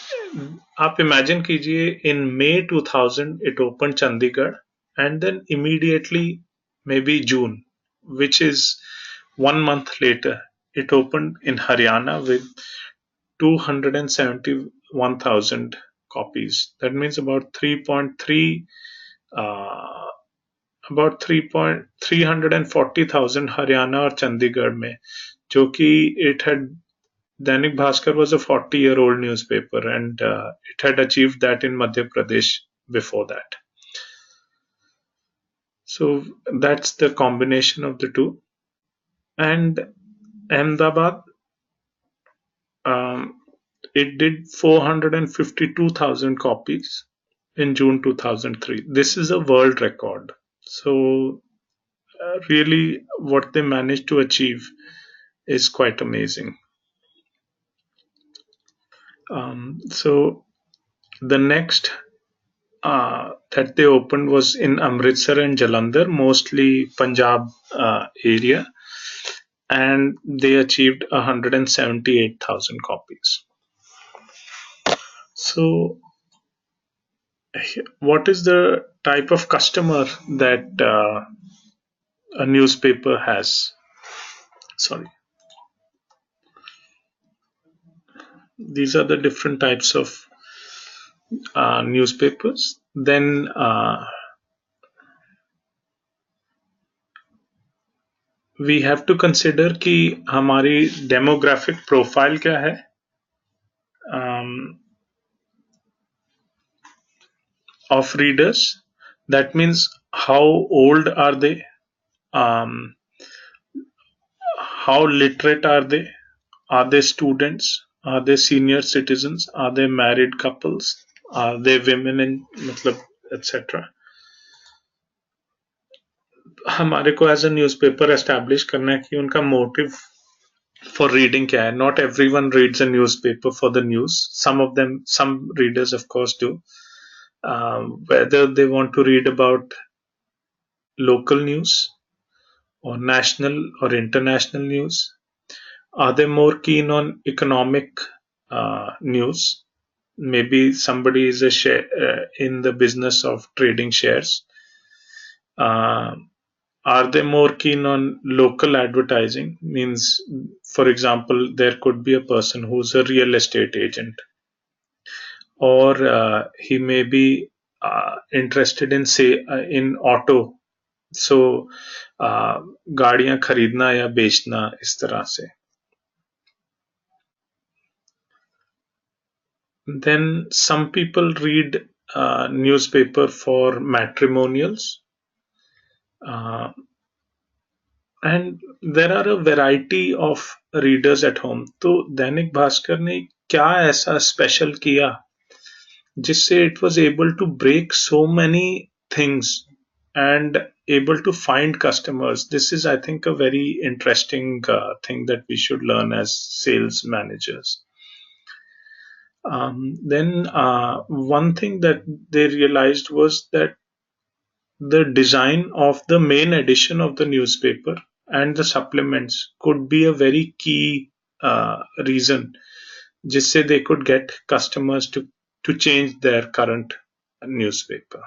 आप imagine कीजिए, in May 2000 it opened Chandigarh, and then immediately, maybe June, which is 1 month later, it opened in Haryana with 271,000 copies. That means about 3.3, uh, about 340,000 Haryana और चंडीगढ़ में, जो कि it had Dainik Bhaskar was a 40-year-old newspaper, and it had achieved that in Madhya Pradesh before that. So that's the combination of the two. And Ahmedabad, it did 452,000 copies in June 2003. This is a world record. So really, what they managed to achieve is quite amazing. So the next that they opened was in Amritsar and Jalandhar, mostly Punjab area, and they achieved 178,000 copies. So, what is the type of customer that a newspaper has? Sorry. These are the different types of newspapers. Then we have to consider कि हमारी demographic profile क्या है. Of readers. That means how old are they? How literate are they? Are they students? Are they senior citizens? Are they married couples? Are they women in मतलब etc. हमारे को as a newspaper establish करना है कि उनका motive for reading क्या है. Not everyone reads a newspaper for the news. Some readers of course do. Whether they want to read about local news or national or international news. Are they more keen on economic news? Maybe somebody is in the business of trading shares. Are they more keen on local advertising? Means, for example, there could be a person who's a real estate agent, or he may be interested in in auto. So गाड़ियां खरीदना या बेचना इस तरह से. Then some people read newspaper for matrimonials, and there are a variety of readers at home. तो दैनिक भास्कर ने क्या ऐसा स्पेशल किया जिससे it was able to break so many things and able to find customers. This is, I think, a very interesting thing that we should learn as sales managers. Then one thing that they realized was that the design of the main edition of the newspaper and the supplements could be a very key reason जिससे they could get customers to change their current newspaper.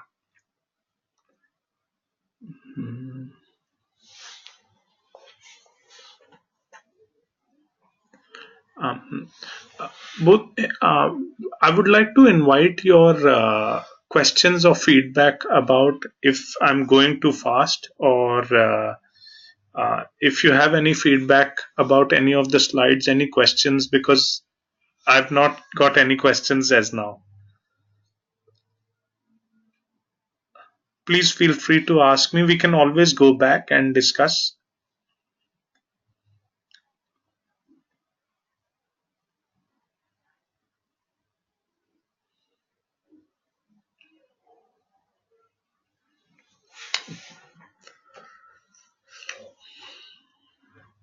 I would like to invite your questions or feedback about if I'm going too fast, or if you have any feedback about any of the slides, any questions, because I've not got any questions as now. Please feel free to ask me. We can always go back and discuss.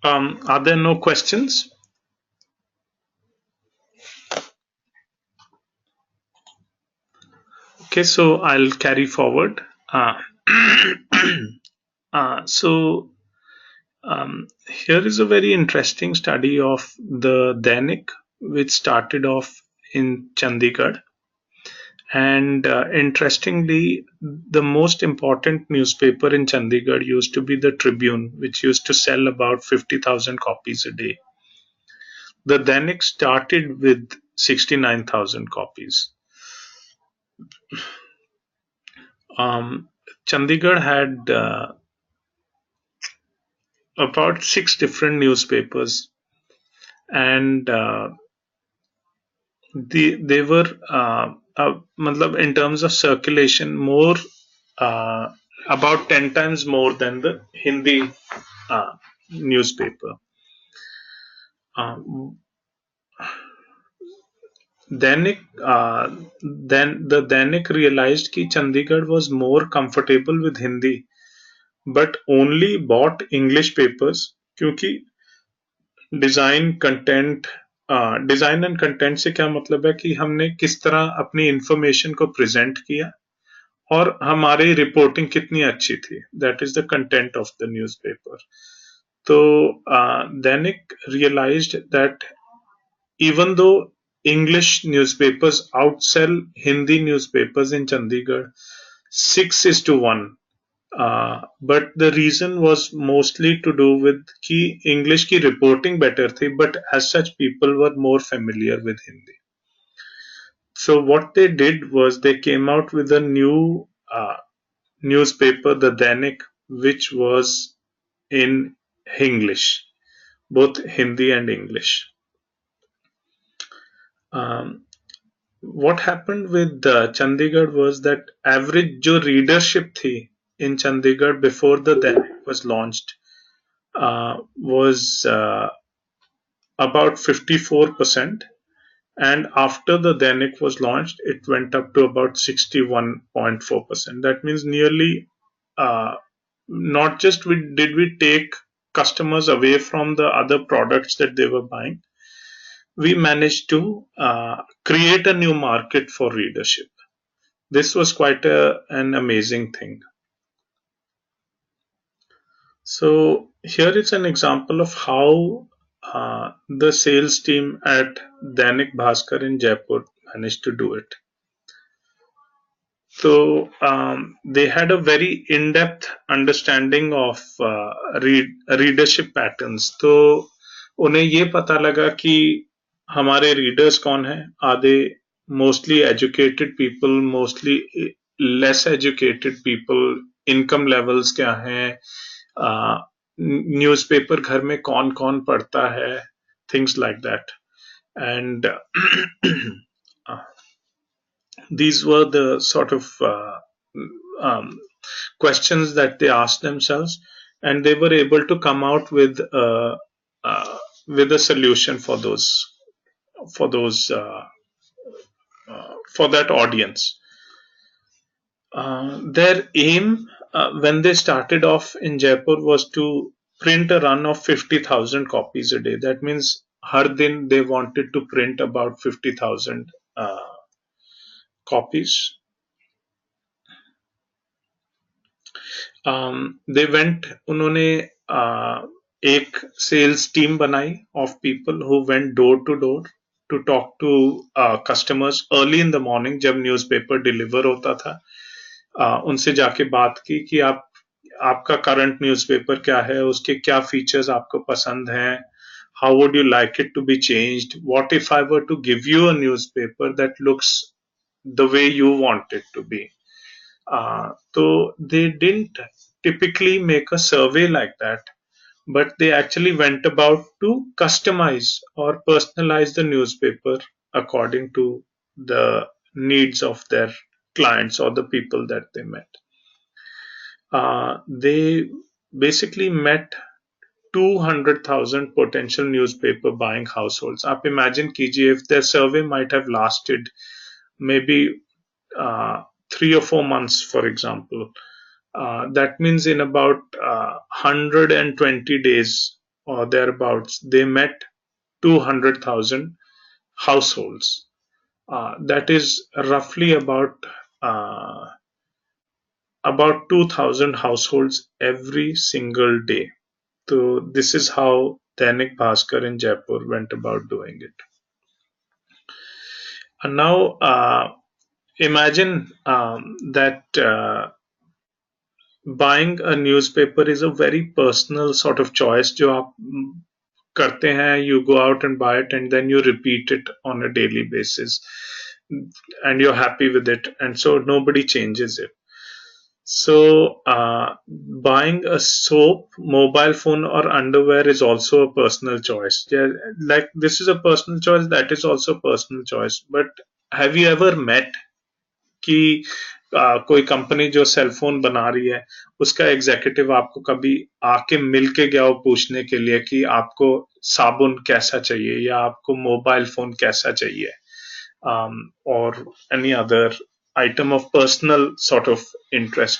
Are there no questions? Okay, so I'll carry forward. So here is a very interesting study of the Dainik, which started off in Chandigarh. And interestingly, the most important newspaper in Chandigarh used to be the Tribune, which used to sell about 50,000 copies a day. The Dainik started with 69,000 copies. Chandigarh had about 6 different newspapers, and they were in terms of circulation more uh, about 10 times more than the Hindi newspaper. Dainik, then the Dainik realized कि Chandigarh was more comfortable with Hindi, but only bought English papers क्योंकि design content design and content से क्या मतलब है कि हमने किस तरह अपनी इंफॉर्मेशन को प्रेजेंट किया और हमारी रिपोर्टिंग कितनी अच्छी थी. That is the content of the newspaper. तो Dainik realised that even though English newspapers outsell Hindi newspapers in Chandigarh 6:1, but the reason was mostly to do with कि English की reporting better थी, but as such people were more familiar with Hindi. So what they did was they came out with a new newspaper, the Dainik, which was in English, both Hindi and English. What happened with Chandigarh was that average जो readership थी in Chandigarh before the Dainik was launched was about 54%, and after the Dainik was launched, it went up to about 61.4%. That means nearly not just did we take customers away from the other products that they were buying, we managed to create a new market for readership. This was quite an amazing thing. So here is an example of how the sales team at Dainik Bhaskar in Jaipur managed to do it. So they had a very in-depth understanding of readership patterns. तो उन्हें ये पता लगा कि हमारे readers कौन हैं. Are they mostly educated people, mostly less educated people, income levels क्या हैं, न्यूज़पेपर घर में कौन कौन पढ़ता है, things like that. And these were the sort of questions that they asked themselves, and they were able to come out with a solution for that audience. Their aim when they started off in Jaipur was to print a run of 50,000 copies a day. That means har din they wanted to print about 50,000 copies. They went, उन्होंने एक sales team बनाई of people who went door to door to talk to customers early in the morning जब newspaper deliver होता था. उनसे जाके बात की कि आपका current newspaper क्या है, उसके क्या features आपको पसंद हैं, how would you like it to be changed, what if I were to give you a newspaper that looks the way you want it to be. So they didn't typically make a survey like that, but they actually went about to customize or personalize the newspaper according to the needs of their clients or the people that they met. They basically met 200,000 potential newspaper buying households. आप imagine कीजिए if their survey might have lasted maybe 3 or 4 months, for example. That means in about 120 days or thereabouts, they met 200,000 households. That is roughly about about 2,000 households every single day. So this is how Dainik Bhaskar in Jaipur went about doing it. And now imagine that buying a newspaper is a very personal sort of choice जो आप करते हैं. You go out and buy it and then you repeat it on a daily basis and you're happy with it, and so nobody changes it. So buying a soap, mobile phone or underwear is also a personal choice. Yeah, like this is a personal choice, that is also a personal choice. But have you ever met कि कोई company जो cell phone बना रही है उसका executive आपको कभी आके मिल के गया हो पूछने के लिए कि आपको साबुन कैसा चाहिए या आपको मोबाइल फोन कैसा चाहिए, or any other item of personal sort of interest.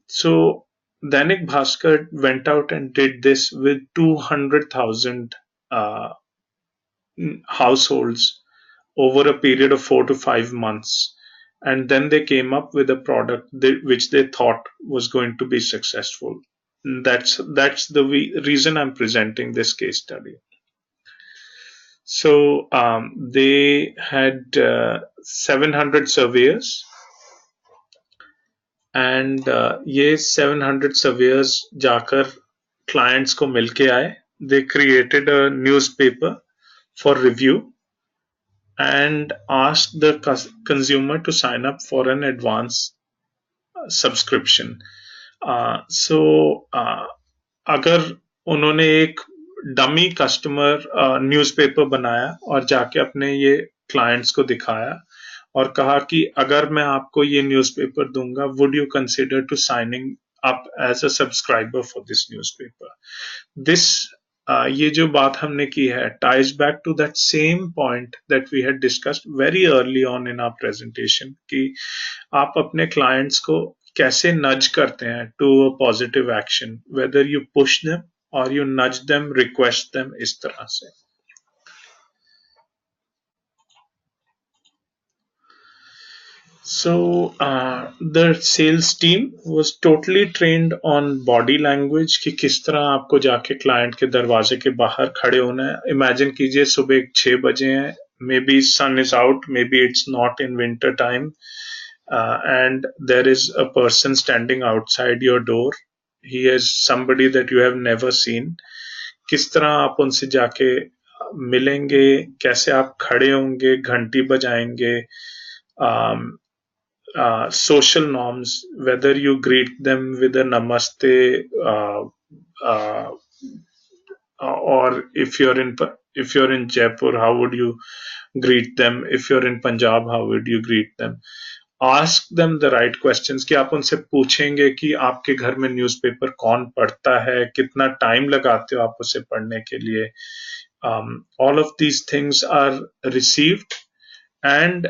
So Dainik Bhaskar went out and did this with 200,000 households over a period of 4 to 5 months. And then they came up with a product which they thought was going to be successful. That's the reason I'm presenting this case study. So they had 700 surveyors, and ये 700 surveyors जाकर clients को मिलके आए. They created a newspaper for review and asked the consumer to sign up for an advance subscription. So अगर उन्होंने एक dummy customer newspaper बनाया और जाके अपने ये क्लाइंट्स को दिखाया और कहा कि अगर मैं आपको ये न्यूज़पेपर दूंगा, would you consider to signing up as a subscriber for this newspaper. This ये जो बात हमने की है ties back to that same point that we had discussed very early on in our presentation कि आप अपने clients को कैसे nudge करते हैं to a positive action, whether you push them or you nudge them, request them, इस तरह से. So the sales team was totally trained on body language कि किस तरह आपको जाके client के दरवाजे के बाहर खड़े होना है. Imagine कीजिए सुबह 6 बजे हैं, maybe sun is out, maybe it's not in winter time, and there is a person standing outside your door. He is somebody that you have never seen. किस तरह आप उनसे जाके मिलेंगे, कैसे आप खड़े होंगे, घंटी बजाएंगे, social norms, whether you greet them with a namaste, or if you're in Jaipur, how would you greet them? If you're in Punjab, how would you greet them? Ask them the right questions कि आप उनसे पूछेंगे कि आपके घर में newspaper कौन पढ़ता है, कितना टाइम लगाते हो आप उसे पढ़ने के लिए. All of these things are received and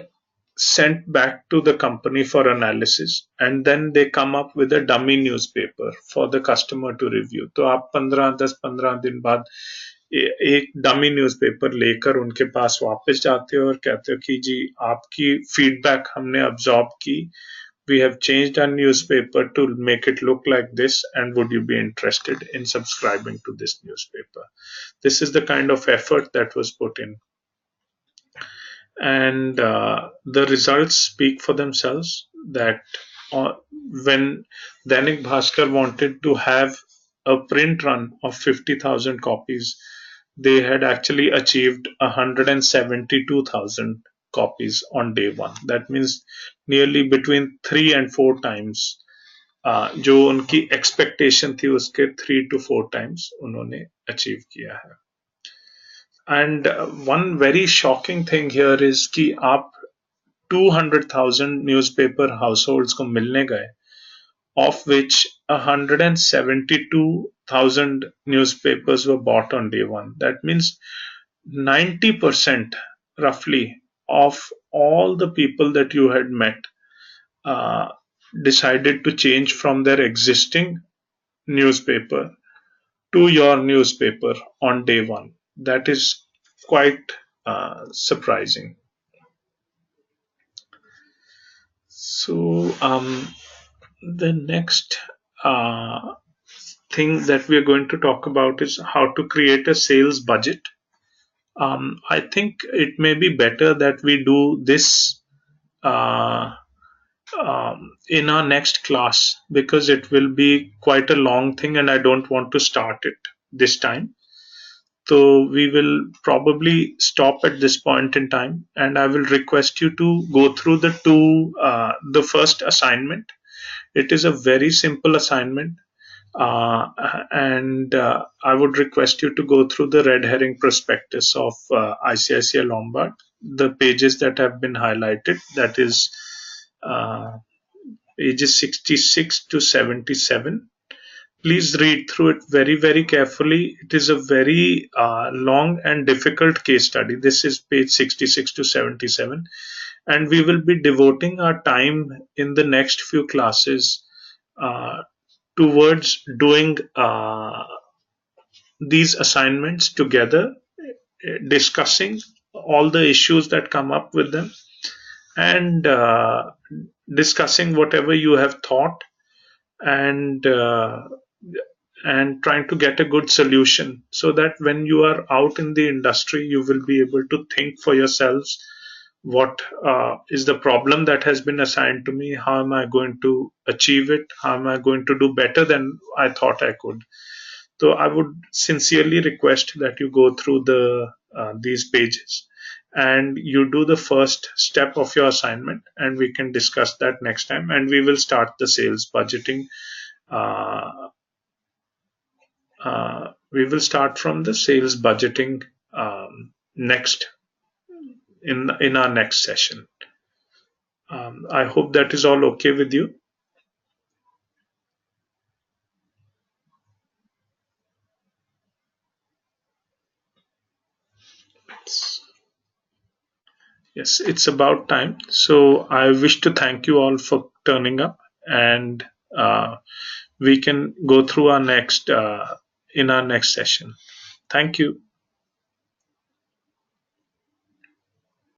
sent back to the company for analysis, and then they come up with a dummy newspaper for the customer to review. तो आप 10-15 दिन बाद एक डमी न्यूज़पेपर लेकर उनके पास वापस जाते हो और कहते हो कि जी आपकी फीडबैक हमने अब्सॉर्ब की, we have changed our newspaper to make it look like this, and would you be interested in subscribing to this newspaper? This is the kind of effort that was put in. And the results speak for themselves that when Dainik Bhaskar wanted to have a print run of 50,000 copies, they had actually achieved 172,000 copies on day one. That means nearly between 3 and 4 times. जो उनकी expectation थी उसके 3 to 4 times उन्होंने achieve किया है. And one very shocking thing here is कि आप 200,000 newspaper households को मिलने गए, of which 172,000 newspapers were bought on day one. That means 90% roughly of all the people that you had met decided to change from their existing newspaper to your newspaper on day one. That is quite surprising. So the next thing that we are going to talk about is how to create a sales budget. I think it may be better that we do this uh, in our next class, because it will be quite a long thing and I don't want to start it this time. So we will probably stop at this point in time, and I will request you to go through the first assignment. It is a very simple assignment, and I would request you to go through the red herring prospectus of ICICI Lombard, the pages that have been highlighted, that is uh, pages 66 to 77. Please read through it very, very carefully. It is a very long and difficult case study. This is page 66 to 77. And we will be devoting our time in the next few classes uh, towards doing these assignments together, discussing all the issues that come up with them, and discussing whatever you have thought, and trying to get a good solution, so that when you are out in the industry you will be able to think for yourselves, what is the problem that has been assigned to me, how am I going to achieve it, how am I going to do better than I thought I could. So I would sincerely request that you go through these pages and you do the first step of your assignment, and we can discuss that next time, and we will start the sales budgeting. uh, we will start from the sales budgeting next in our next session. I hope that is all okay with you. Yes, it's about time. So I wish to thank you all for turning up, and we can go through our next in our next session. Thank you.